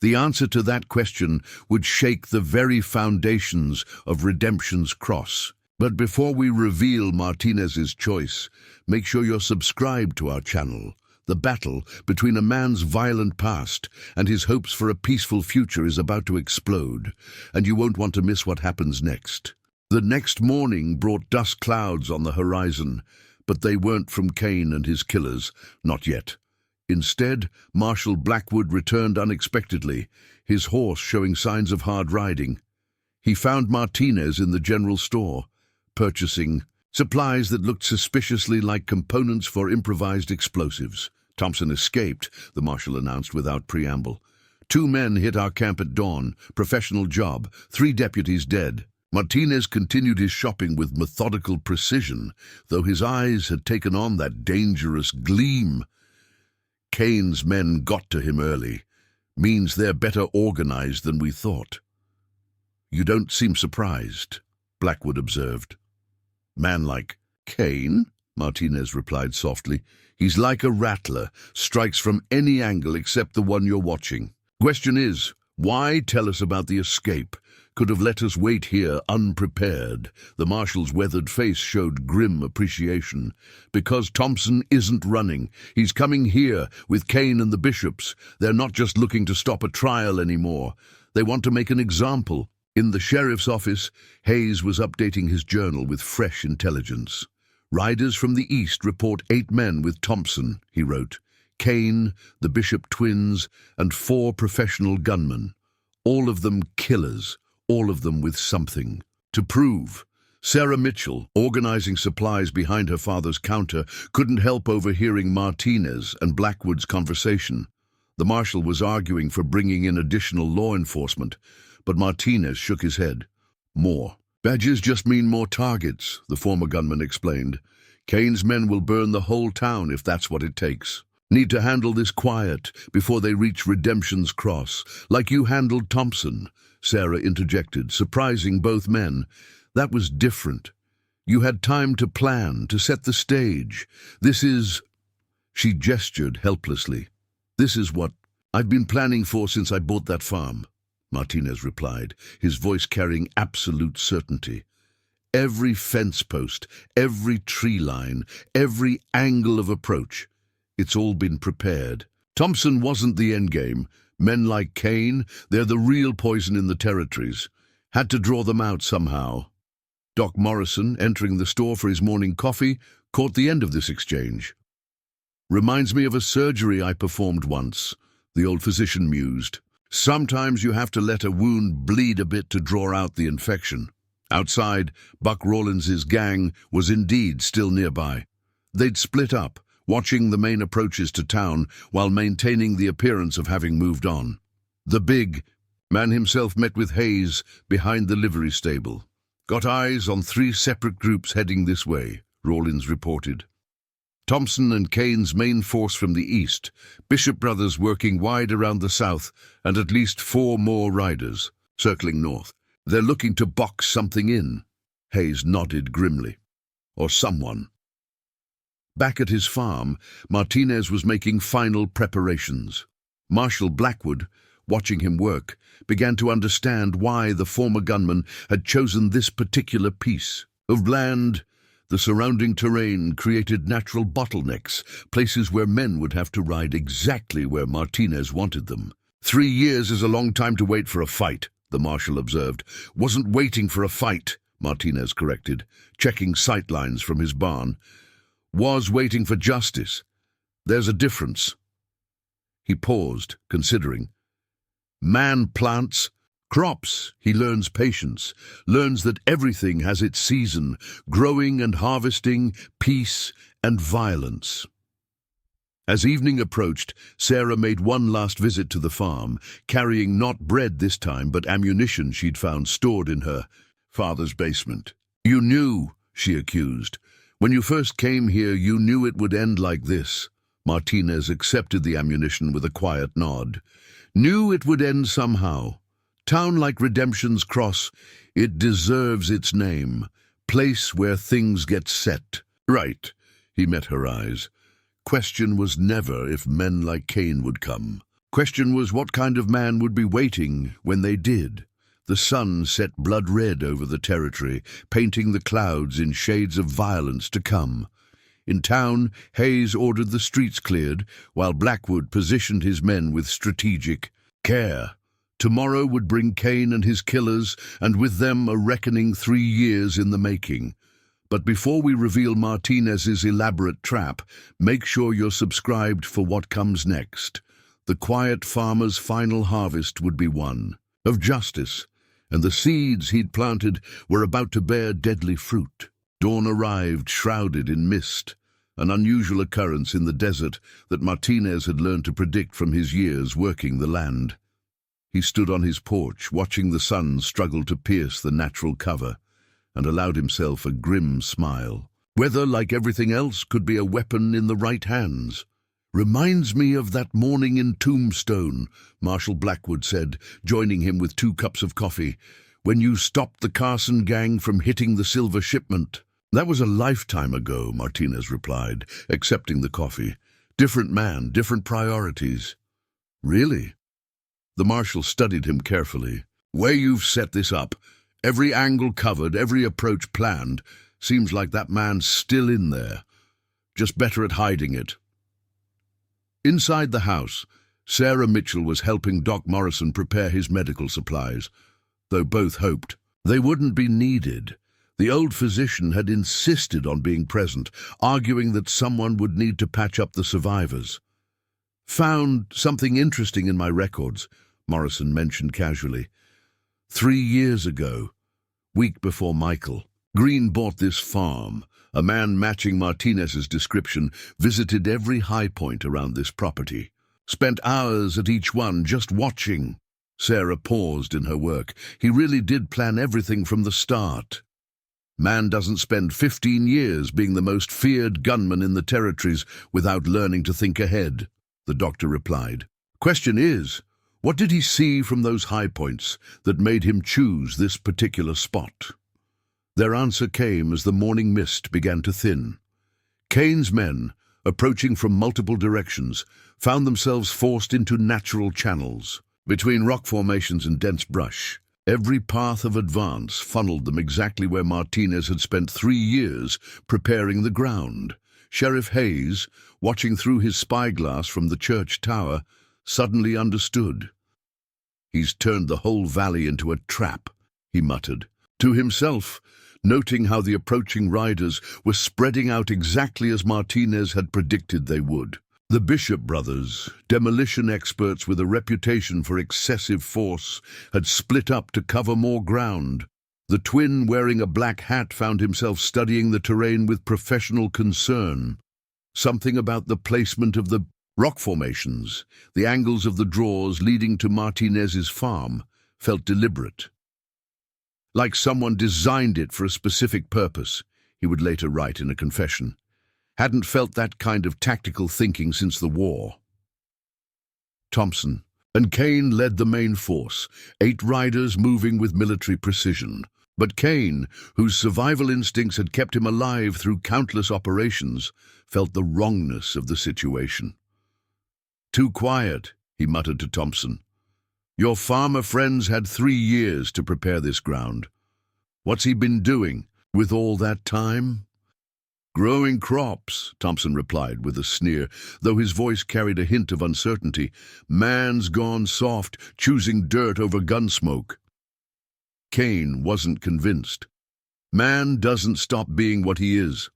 [SPEAKER 1] The answer to that question would shake the very foundations of Redemption's Cross. But before we reveal Martinez's choice, make sure you're subscribed to our channel. The battle between a man's violent past and his hopes for a peaceful future is about to explode, and you won't want to miss what happens next. The next morning brought dust clouds on the horizon, but they weren't from Kane and his killers, not yet. Instead, Marshal Blackwood returned unexpectedly, his horse showing signs of hard riding. He found Martinez in the general store, purchasing supplies that looked suspiciously like components for improvised explosives. Thompson escaped, the marshal announced without preamble. 2 men hit our camp at dawn, professional job, 3 deputies dead. Martinez continued his shopping with methodical precision, though his eyes had taken on that dangerous gleam. Kane's men got to him early. Means they're better organized than we thought. You don't seem surprised, Blackwood observed. Man like Kane? Martinez replied softly. He's like a rattler, strikes from any angle except the one you're watching. Question is, why tell us about the escape? Could have let us wait here unprepared. The marshal's weathered face showed grim appreciation. Because Thompson isn't running. He's coming here with Kane and the bishops. They're not just looking to stop a trial anymore. They want to make an example. In the sheriff's office, Hayes was updating his journal with fresh intelligence. Riders from the east report 8 men with Thompson, he wrote. Kane, the Bishop twins, and 4 professional gunmen. All of them killers, all of them with something to prove. Sarah Mitchell, organizing supplies behind her father's counter, couldn't help overhearing Martinez and Blackwood's conversation. The marshal was arguing for bringing in additional law enforcement, but Martinez shook his head. More. Badges just mean more targets, the former gunman explained. Kane's men will burn the whole town if that's what it takes. Need to handle this quiet before they reach Redemption's Cross, like you handled Thompson, Sarah interjected, surprising both men. That was different. You had time to plan, to set the stage. This is... She gestured helplessly. This is what I've been planning for since I bought that farm, Martinez replied, his voice carrying absolute certainty. Every fence post, every tree line, every angle of approach. It's all been prepared. Thompson wasn't the endgame. Men like Kane, they're the real poison in the territories. Had to draw them out somehow. Doc Morrison, entering the store for his morning coffee, caught the end of this exchange. Reminds me of a surgery I performed once, the old physician mused. Sometimes you have to let a wound bleed a bit to draw out the infection. Outside, Buck Rawlins's gang was indeed still nearby. They'd split up, watching the main approaches to town while maintaining the appearance of having moved on. The big man himself met with Hayes behind the livery stable. Got eyes on 3 separate groups heading this way, Rawlins reported. Thompson and Kane's main force from the east, Bishop brothers working wide around the south, and at least 4 more riders, circling north. They're looking to box something in, Hayes nodded grimly. Or someone. Back at his farm, Martinez was making final preparations. Marshal Blackwood, watching him work, began to understand why the former gunman had chosen this particular piece of land. The surrounding terrain created natural bottlenecks, places where men would have to ride exactly where Martinez wanted them. 3 years is a long time to wait for a fight, the marshal observed. Wasn't waiting for a fight, Martinez corrected, checking sightlines from his barn. Was waiting for justice. There's a difference. He paused, considering. Man plants crops. He learns patience, learns that everything has its season, growing and harvesting, peace and violence. As evening approached, Sarah made one last visit to the farm, carrying not bread this time, but ammunition she'd found stored in her father's basement. You knew, she accused. When you first came here, you knew it would end like this. Martinez accepted the ammunition with a quiet nod. Knew it would end somehow. Town like Redemption's Cross, it deserves its name. Place where things get set. Right, he met her eyes. Question was never if men like Kane would come. Question was what kind of man would be waiting when they did. The sun set blood red over the territory, painting the clouds in shades of violence to come. In town, Hayes ordered the streets cleared, while Blackwood positioned his men with strategic care. Tomorrow would bring Kane and his killers, and with them a reckoning 3 years in the making. But before we reveal Martinez's elaborate trap, make sure you're subscribed for what comes next. The quiet farmer's final harvest would be one of justice, and the seeds he'd planted were about to bear deadly fruit. Dawn arrived, shrouded in mist, an unusual occurrence in the desert that Martinez had learned to predict from his years working the land. He stood on his porch, watching the sun struggle to pierce the natural cover, and allowed himself a grim smile. Weather, like everything else, could be a weapon in the right hands. Reminds me of that morning in Tombstone, Marshal Blackwood said, joining him with 2 cups of coffee, when you stopped the Carson gang from hitting the silver shipment. That was a lifetime ago, Martinez replied, accepting the coffee. Different man, different priorities. Really? The marshal studied him carefully. Way you've set this up, every angle covered, every approach planned, seems like that man's still in there, just better at hiding it. Inside the house, Sarah Mitchell was helping Doc Morrison prepare his medical supplies, though both hoped they wouldn't be needed. The old physician had insisted on being present, arguing that someone would need to patch up the survivors. Found something interesting in my records, Morrison mentioned casually. 3 years ago, week before Michael, Green bought this farm. A man matching Martinez's description visited every high point around this property. Spent hours at each one just watching. Sarah paused in her work. He really did plan everything from the start. Man doesn't spend 15 years being the most feared gunman in the territories without learning to think ahead, the doctor replied. Question is, what did he see from those high points that made him choose this particular spot? Their answer came as the morning mist began to thin. Kane's men, approaching from multiple directions, found themselves forced into natural channels. Between rock formations and dense brush, every path of advance funneled them exactly where Martinez had spent 3 years preparing the ground. Sheriff Hayes, watching through his spyglass from the church tower, suddenly understood. "He's turned the whole valley into a trap," he muttered. To himself, noting how the approaching riders were spreading out exactly as Martinez had predicted they would. The Bishop brothers, demolition experts with a reputation for excessive force, had split up to cover more ground. The twin wearing a black hat found himself studying the terrain with professional concern. Something about the placement of the rock formations, the angles of the draws leading to Martinez's farm, felt deliberate. Like someone designed it for a specific purpose, he would later write in a confession. Hadn't felt that kind of tactical thinking since the war. Thompson and Kane led the main force, 8 riders moving with military precision. But Kane, whose survival instincts had kept him alive through countless operations, felt the wrongness of the situation. "Too quiet," he muttered to Thompson. "Your farmer friends had 3 years to prepare this ground. What's he been doing with all that time?" "Growing crops," Thompson replied with a sneer, though his voice carried a hint of uncertainty. "Man's gone soft, choosing dirt over gunsmoke." Kane wasn't convinced. Man doesn't stop being what he is.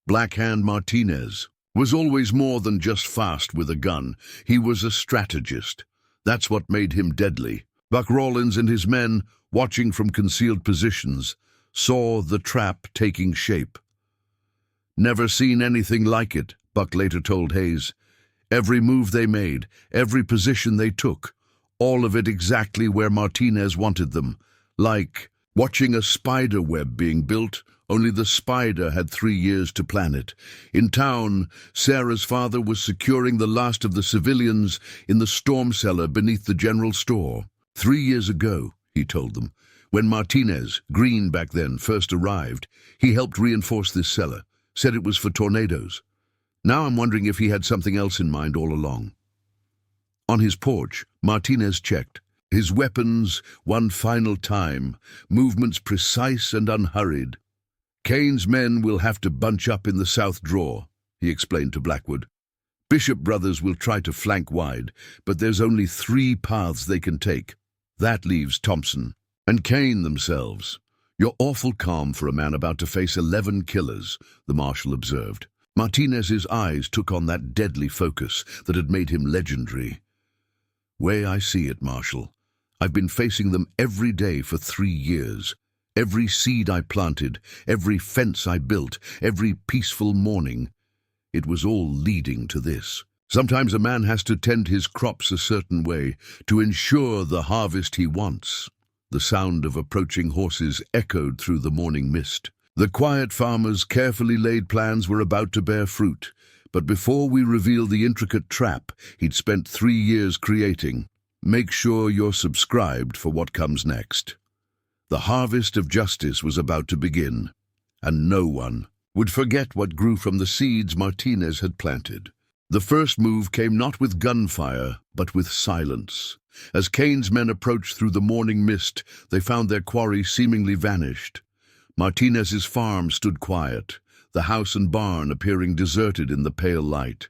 [SPEAKER 1] Blackhand Martinez was always more than just fast with a gun. He was a strategist. That's what made him deadly. Buck Rawlins and his men, watching from concealed positions, saw the trap taking shape. "Never seen anything like it," Buck later told Hayes. "Every move they made, every position they took, all of it exactly where Martinez wanted them. Like watching a spider web being built, only the spider had 3 years to plan it. In town, Sarah's father was securing the last of the civilians in the storm cellar beneath the general store. 3 years ago," he told them, "when Martinez, green back then, first arrived, he helped reinforce this cellar, said it was for tornadoes. Now I'm wondering if he had something else in mind all along." On his porch, Martinez checked. His weapons, one final time, movements precise and unhurried. "Kane's men will have to bunch up in the south draw," he explained to Blackwood. "Bishop brothers will try to flank wide, but there's only 3 paths they can take. That leaves Thompson and Kane themselves." "You're awful calm for a man about to face 11 killers," the marshal observed. Martinez's eyes took on that deadly focus that had made him legendary. "Way I see it, Marshal, I've been facing them every day for 3 years. Every seed I planted, every fence I built, every peaceful morning. It was all leading to this. Sometimes a man has to tend his crops a certain way to ensure the harvest he wants." The sound of approaching horses echoed through the morning mist. The quiet farmer's carefully laid plans were about to bear fruit, but before we reveal the intricate trap he'd spent 3 years creating, make sure you're subscribed for what comes next. The harvest of justice was about to begin, and no one would forget what grew from the seeds Martinez had planted. The first move came not with gunfire, but with silence. As Kane's men approached through the morning mist, they found their quarry seemingly vanished. Martinez's farm stood quiet, the house and barn appearing deserted in the pale light.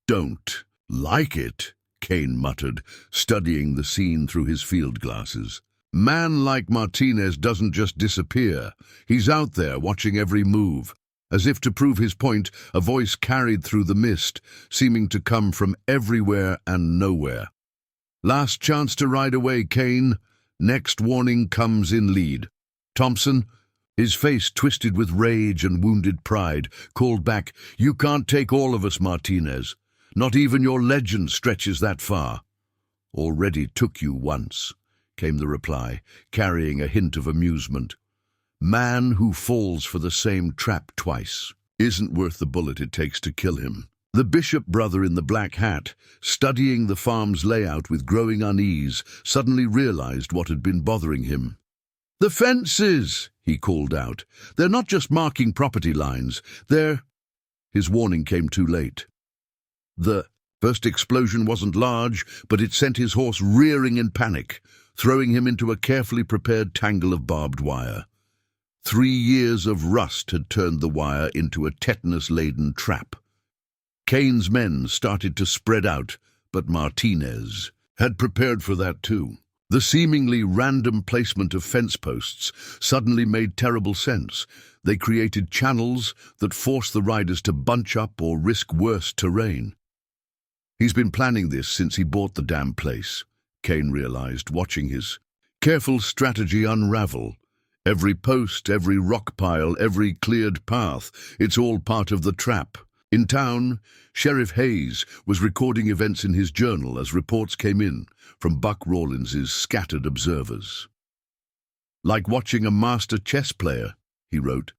[SPEAKER 1] "Don't like it," Kane muttered, studying the scene through his field glasses. "Man like Martinez doesn't just disappear. He's out there watching every move." As if to prove his point, a voice carried through the mist, seeming to come from everywhere and nowhere. "Last chance to ride away, Kane. Next warning comes in lead." Thompson, his face twisted with rage and wounded pride, called back, "You can't take all of us, Martinez. Not even your legend stretches that far." "Already took you once," came the reply, carrying a hint of amusement. "Man who falls for the same trap twice isn't worth the bullet it takes to kill him." The Bishop brother in the black hat, studying the farm's layout with growing unease, suddenly realized what had been bothering him. "The fences!" he called out. "They're not just marking property lines. They're—" His warning came too late. The first explosion wasn't large, but it sent his horse rearing in panic, throwing him into a carefully prepared tangle of barbed wire. 3 years of rust had turned the wire into a tetanus-laden trap. Kane's men started to spread out, but Martinez had prepared for that too. The seemingly random placement of fence posts suddenly made terrible sense. They created channels that forced the riders to bunch up or risk worse terrain. He's been planning this since he bought the damn place, Kane realized, watching his careful strategy unravel. Every post, every rock pile, every cleared path, it's all part of the trap. In town, Sheriff Hayes was recording events in his journal as reports came in from Buck Rawlins's scattered observers. Like watching a master chess player, he wrote.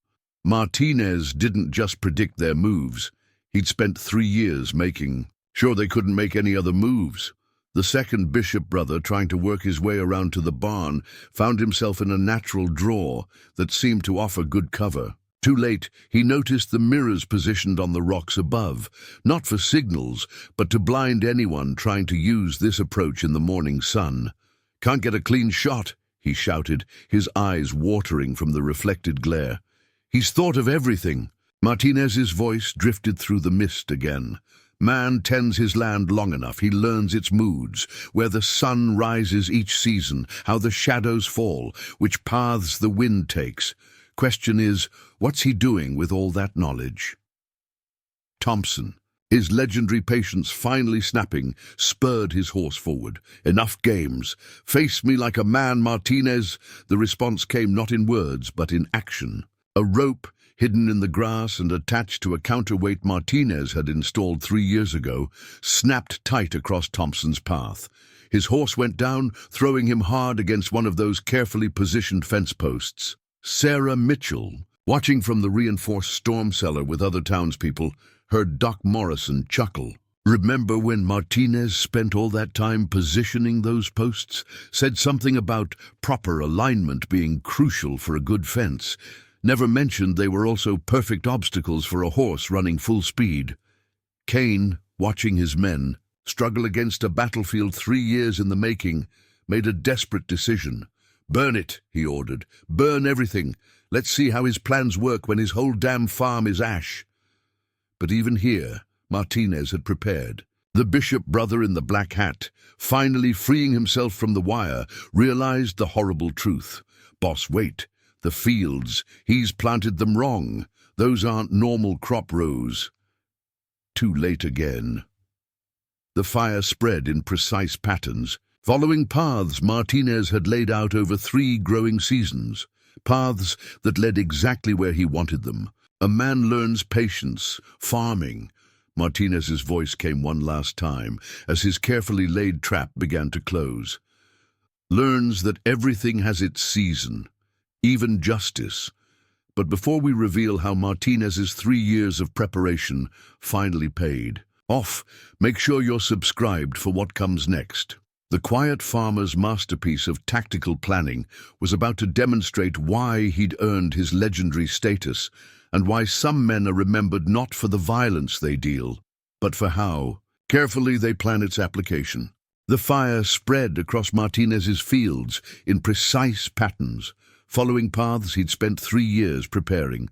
[SPEAKER 1] Martinez didn't just predict their moves. He'd spent 3 years making sure they couldn't make any other moves. The second Bishop brother, trying to work his way around to the barn, found himself in a natural draw that seemed to offer good cover. Too late, he noticed the mirrors positioned on the rocks above, not for signals, but to blind anyone trying to use this approach in the morning sun. "Can't get a clean shot," he shouted, his eyes watering from the reflected glare. "He's thought of everything." Martinez's voice drifted through the mist again. "Man tends his land long enough, he learns its moods, where the sun rises each season, how the shadows fall, which paths the wind takes. Question is, what's he doing with all that knowledge?" Thompson, his legendary patience finally snapping, spurred his horse forward. "Enough games. Face me like a man, Martinez." The response came not in words, but in action. A rope, hidden in the grass and attached to a counterweight Martinez had installed 3 years ago, snapped tight across Thompson's path. His horse went down, throwing him hard against one of those carefully positioned fence posts. Sarah Mitchell, watching from the reinforced storm cellar with other townspeople, heard Doc Morrison chuckle. "Remember when Martinez spent all that time positioning those posts? Said something about proper alignment being crucial for a good fence. Never mentioned they were also perfect obstacles for a horse running full speed." Kane, watching his men struggle against a battlefield 3 years in the making, made a desperate decision. "Burn it," he ordered. "Burn everything. Let's see how his plans work when his whole damn farm is ash." But even here, Martinez had prepared. The Bishop brother in the black hat, finally freeing himself from the wire, realized the horrible truth. "Boss, wait. The fields, he's planted them wrong. Those aren't normal crop rows." Too late again. The fire spread in precise patterns, following paths Martinez had laid out over 3 growing seasons, paths that led exactly where he wanted them. A man learns patience, farming. Martinez's voice came one last time as his carefully laid trap began to close. Learns that everything has its season, even justice. But before we reveal how Martinez's 3 years of preparation finally paid off, make sure you're subscribed for what comes next. The quiet farmer's masterpiece of tactical planning was about to demonstrate why he'd earned his legendary status and why some men are remembered not for the violence they deal, but for how carefully they plan its application. The fire spread across Martinez's fields in precise patterns, following paths he'd spent 3 years preparing.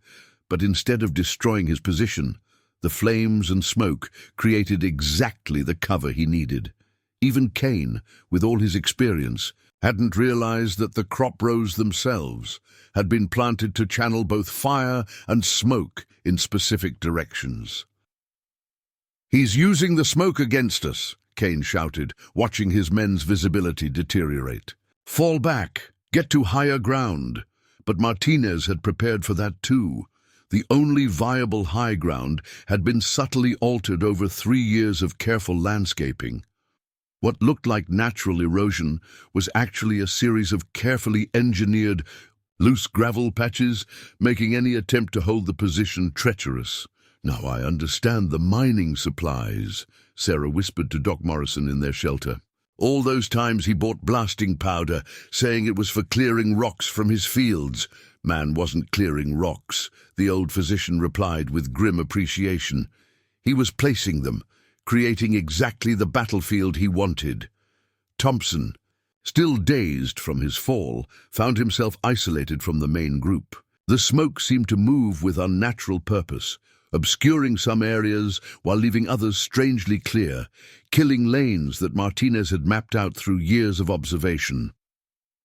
[SPEAKER 1] But instead of destroying his position, the flames and smoke created exactly the cover he needed. Even Kane, with all his experience, hadn't realized that the crop rows themselves had been planted to channel both fire and smoke in specific directions. "He's using the smoke against us," Kane shouted, watching his men's visibility deteriorate. "Fall back, get to higher ground." But Martinez had prepared for that too. The only viable high ground had been subtly altered over 3 years of careful landscaping. What looked like natural erosion was actually a series of carefully engineered loose gravel patches, making any attempt to hold the position treacherous. "Now I understand the mining supplies," Sarah whispered to Doc Morrison in their shelter. All those times he bought blasting powder, saying it was for clearing rocks from his fields. Man wasn't clearing rocks, the old physician replied with grim appreciation. He was placing them, creating exactly the battlefield he wanted. Thompson, still dazed from his fall, found himself isolated from the main group. The smoke seemed to move with unnatural purpose, obscuring some areas while leaving others strangely clear, killing lanes that Martinez had mapped out through years of observation.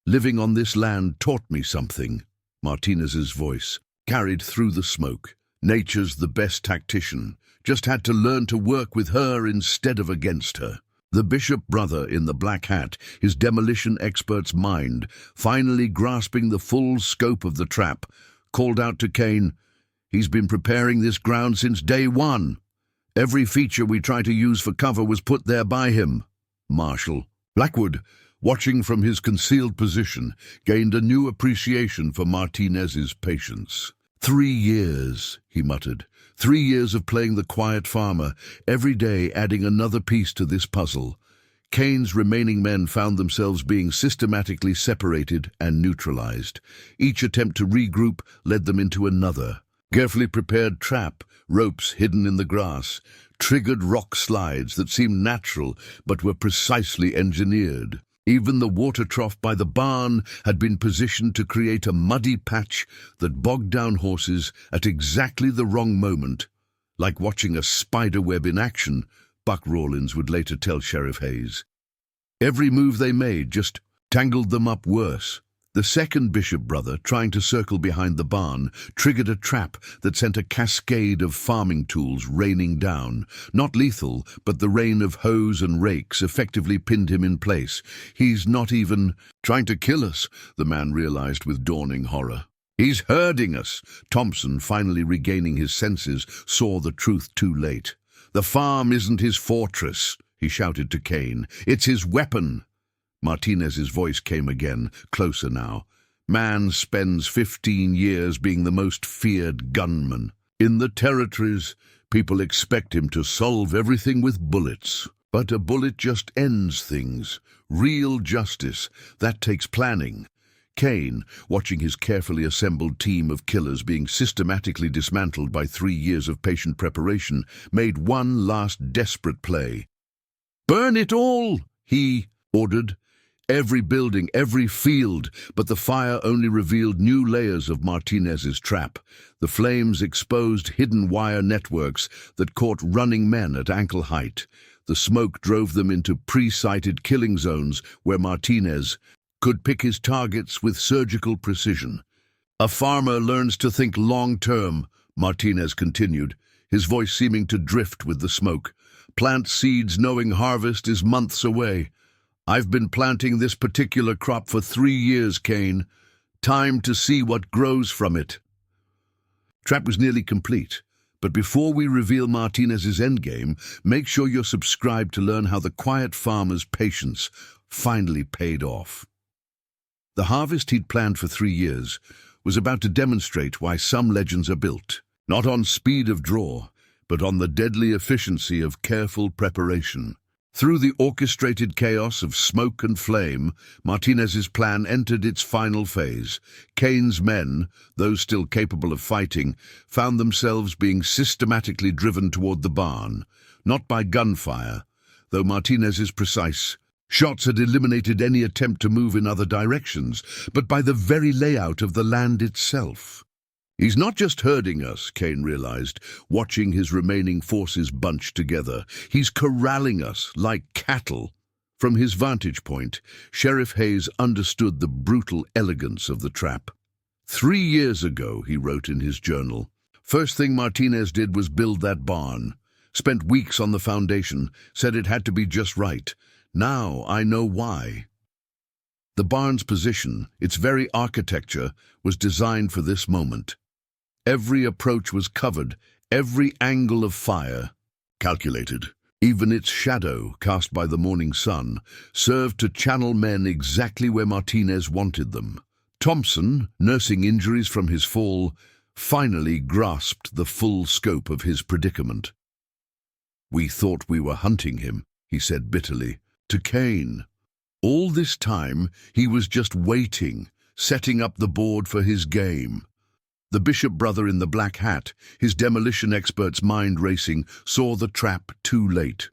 [SPEAKER 1] Living on this land taught me something, Martinez's voice carried through the smoke. Nature's the best tactician, just had to learn to work with her instead of against her. The bishop brother in the black hat, his demolition expert's mind, finally grasping the full scope of the trap, called out to Kane, "He's been preparing this ground since day one. Every feature we try to use for cover was put there by him." Marshal Blackwood, watching from his concealed position, gained a new appreciation for Martinez's patience. 3 years, he muttered. 3 years of playing the quiet farmer, every day adding another piece to this puzzle. Kane's remaining men found themselves being systematically separated and neutralized. Each attempt to regroup led them into another. Carefully prepared trap, ropes hidden in the grass, triggered rock slides that seemed natural but were precisely engineered. Even the water trough by the barn had been positioned to create a muddy patch that bogged down horses at exactly the wrong moment. Like watching a spider web in action, Buck Rawlins would later tell Sheriff Hayes. Every move they made just tangled them up worse. The second bishop brother, trying to circle behind the barn, triggered a trap that sent a cascade of farming tools raining down. Not lethal, but the rain of hoes and rakes effectively pinned him in place. "He's not even trying to kill us," the man realized with dawning horror. "He's herding us." Thompson, finally regaining his senses, saw the truth too late. "The farm isn't his fortress," he shouted to Kane. "It's his weapon." Martinez's voice came again, closer now. "Man spends 15 years being the most feared gunman. In the territories, people expect him to solve everything with bullets. But a bullet just ends things. Real justice, that takes planning." Kane, watching his carefully assembled team of killers being systematically dismantled by 3 years of patient preparation, made one last desperate play. "Burn it all!" he ordered. Every building, every field, but the fire only revealed new layers of Martinez's trap. The flames exposed hidden wire networks that caught running men at ankle height. The smoke drove them into pre-sighted killing zones where Martinez could pick his targets with surgical precision. "A farmer learns to think long-term," Martinez continued, his voice seeming to drift with the smoke. "Plant seeds knowing harvest is months away. I've been planting this particular crop for 3 years, Kane. Time to see what grows from it." Trap was nearly complete, but before we reveal Martinez's endgame, make sure you're subscribed to learn how the quiet farmer's patience finally paid off. The harvest he'd planned for 3 years was about to demonstrate why some legends are built, not on speed of draw, but on the deadly efficiency of careful preparation. Through the orchestrated chaos of smoke and flame, Martinez's plan entered its final phase. Kane's men, those still capable of fighting, found themselves being systematically driven toward the barn, not by gunfire, though Martinez's precise shots had eliminated any attempt to move in other directions, but by the very layout of the land itself. "He's not just herding us," Kane realized, watching his remaining forces bunch together. "He's corralling us like cattle." From his vantage point, Sheriff Hayes understood the brutal elegance of the trap. 3 years ago, he wrote in his journal, "First thing Martinez did was build that barn. Spent weeks on the foundation, said it had to be just right. Now I know why." The barn's position, its very architecture, was designed for this moment. Every approach was covered, every angle of fire calculated. Even its shadow, cast by the morning sun, served to channel men exactly where Martinez wanted them. Thompson, nursing injuries from his fall, finally grasped the full scope of his predicament. "We thought we were hunting him," he said bitterly. to Kane. All this time, he was just waiting, setting up the board for his game. The bishop brother in the black hat, his demolition expert's mind racing, saw the trap too late.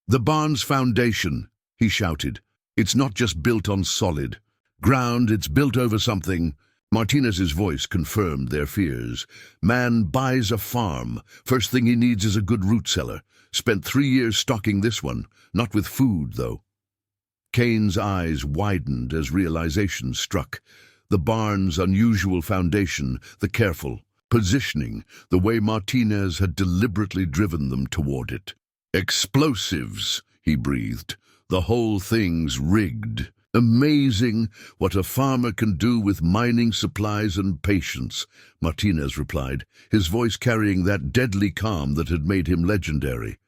[SPEAKER 1] "The barn's foundation," he shouted. "It's not just built on solid ground, it's built over something." Martinez's voice confirmed their fears. "Man buys a farm. First thing he needs is a good root cellar. Spent 3 years stocking this one, not with food, though." Kane's eyes widened as realization struck. The barn's unusual foundation, the careful positioning, the way Martinez had deliberately driven them toward it. "Explosives," he breathed. "The whole thing's rigged. Amazing what a farmer can do with mining supplies and patience," Martinez replied, his voice carrying that deadly calm that had made him legendary.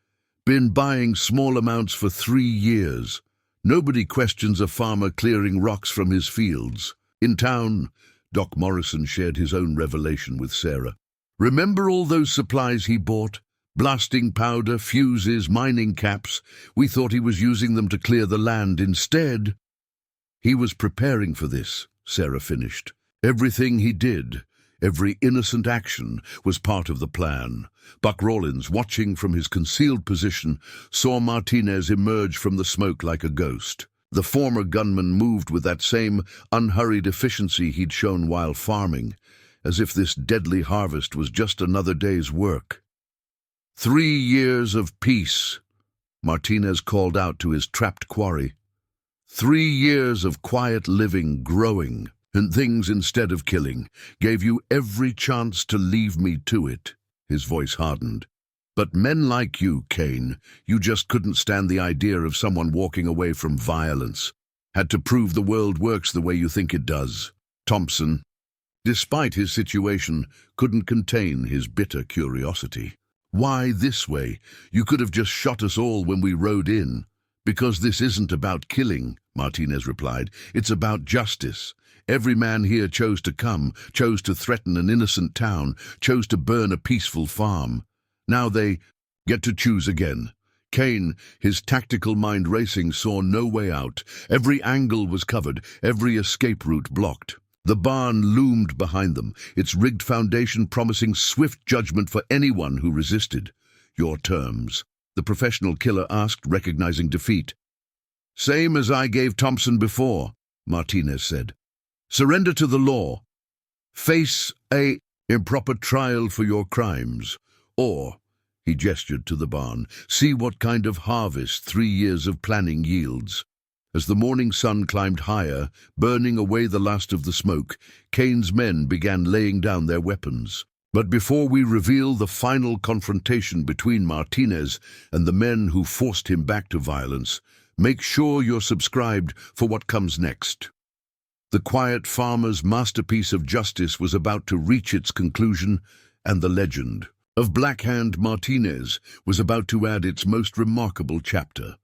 [SPEAKER 1] "Been buying small amounts for 3 years. Nobody questions a farmer clearing rocks from his fields. In town," Doc Morrison shared his own revelation with Sarah. "Remember all those supplies he bought? Blasting powder, fuses, mining caps. We thought he was using them to clear the land. Instead, he was preparing for this," Sarah finished. "Everything he did, every innocent action, was part of the plan." Buck Rawlins, watching from his concealed position, saw Martinez emerge from the smoke like a ghost. The former gunman moved with that same unhurried efficiency he'd shown while farming, as if this deadly harvest was just another day's work. 3 years of peace," Martinez called out to his trapped quarry. 3 years of quiet living, growing, and things, instead of killing, gave you every chance to leave me to it." His voice hardened. "But men like you, Kane, you just couldn't stand the idea of someone walking away from violence. Had to prove the world works the way you think it does." Thompson, despite his situation, couldn't contain his bitter curiosity. "Why this way? You could have just shot us all when we rode in." "Because this isn't about killing," Martinez replied. "It's about justice. Every man here chose to come, chose to threaten an innocent town, chose to burn a peaceful farm. Now they get to choose again." Kane, his tactical mind racing, saw no way out. Every angle was covered, every escape route blocked. The barn loomed behind them, its rigged foundation promising swift judgment for anyone who resisted. "Your terms?" the professional killer asked, recognizing defeat. "Same as I gave Thompson before," Martinez said. "Surrender to the law. Face a improper trial for your crimes. Or," he gestured to the barn, "see what kind of harvest 3 years of planning yields." As the morning sun climbed higher, burning away the last of the smoke, Kane's men began laying down their weapons. But before we reveal the final confrontation between Martinez and the men who forced him back to violence, make sure you're subscribed for what comes next. The quiet farmer's masterpiece of justice was about to reach its conclusion, and the legend of Blackhand Martinez was about to add its most remarkable chapter.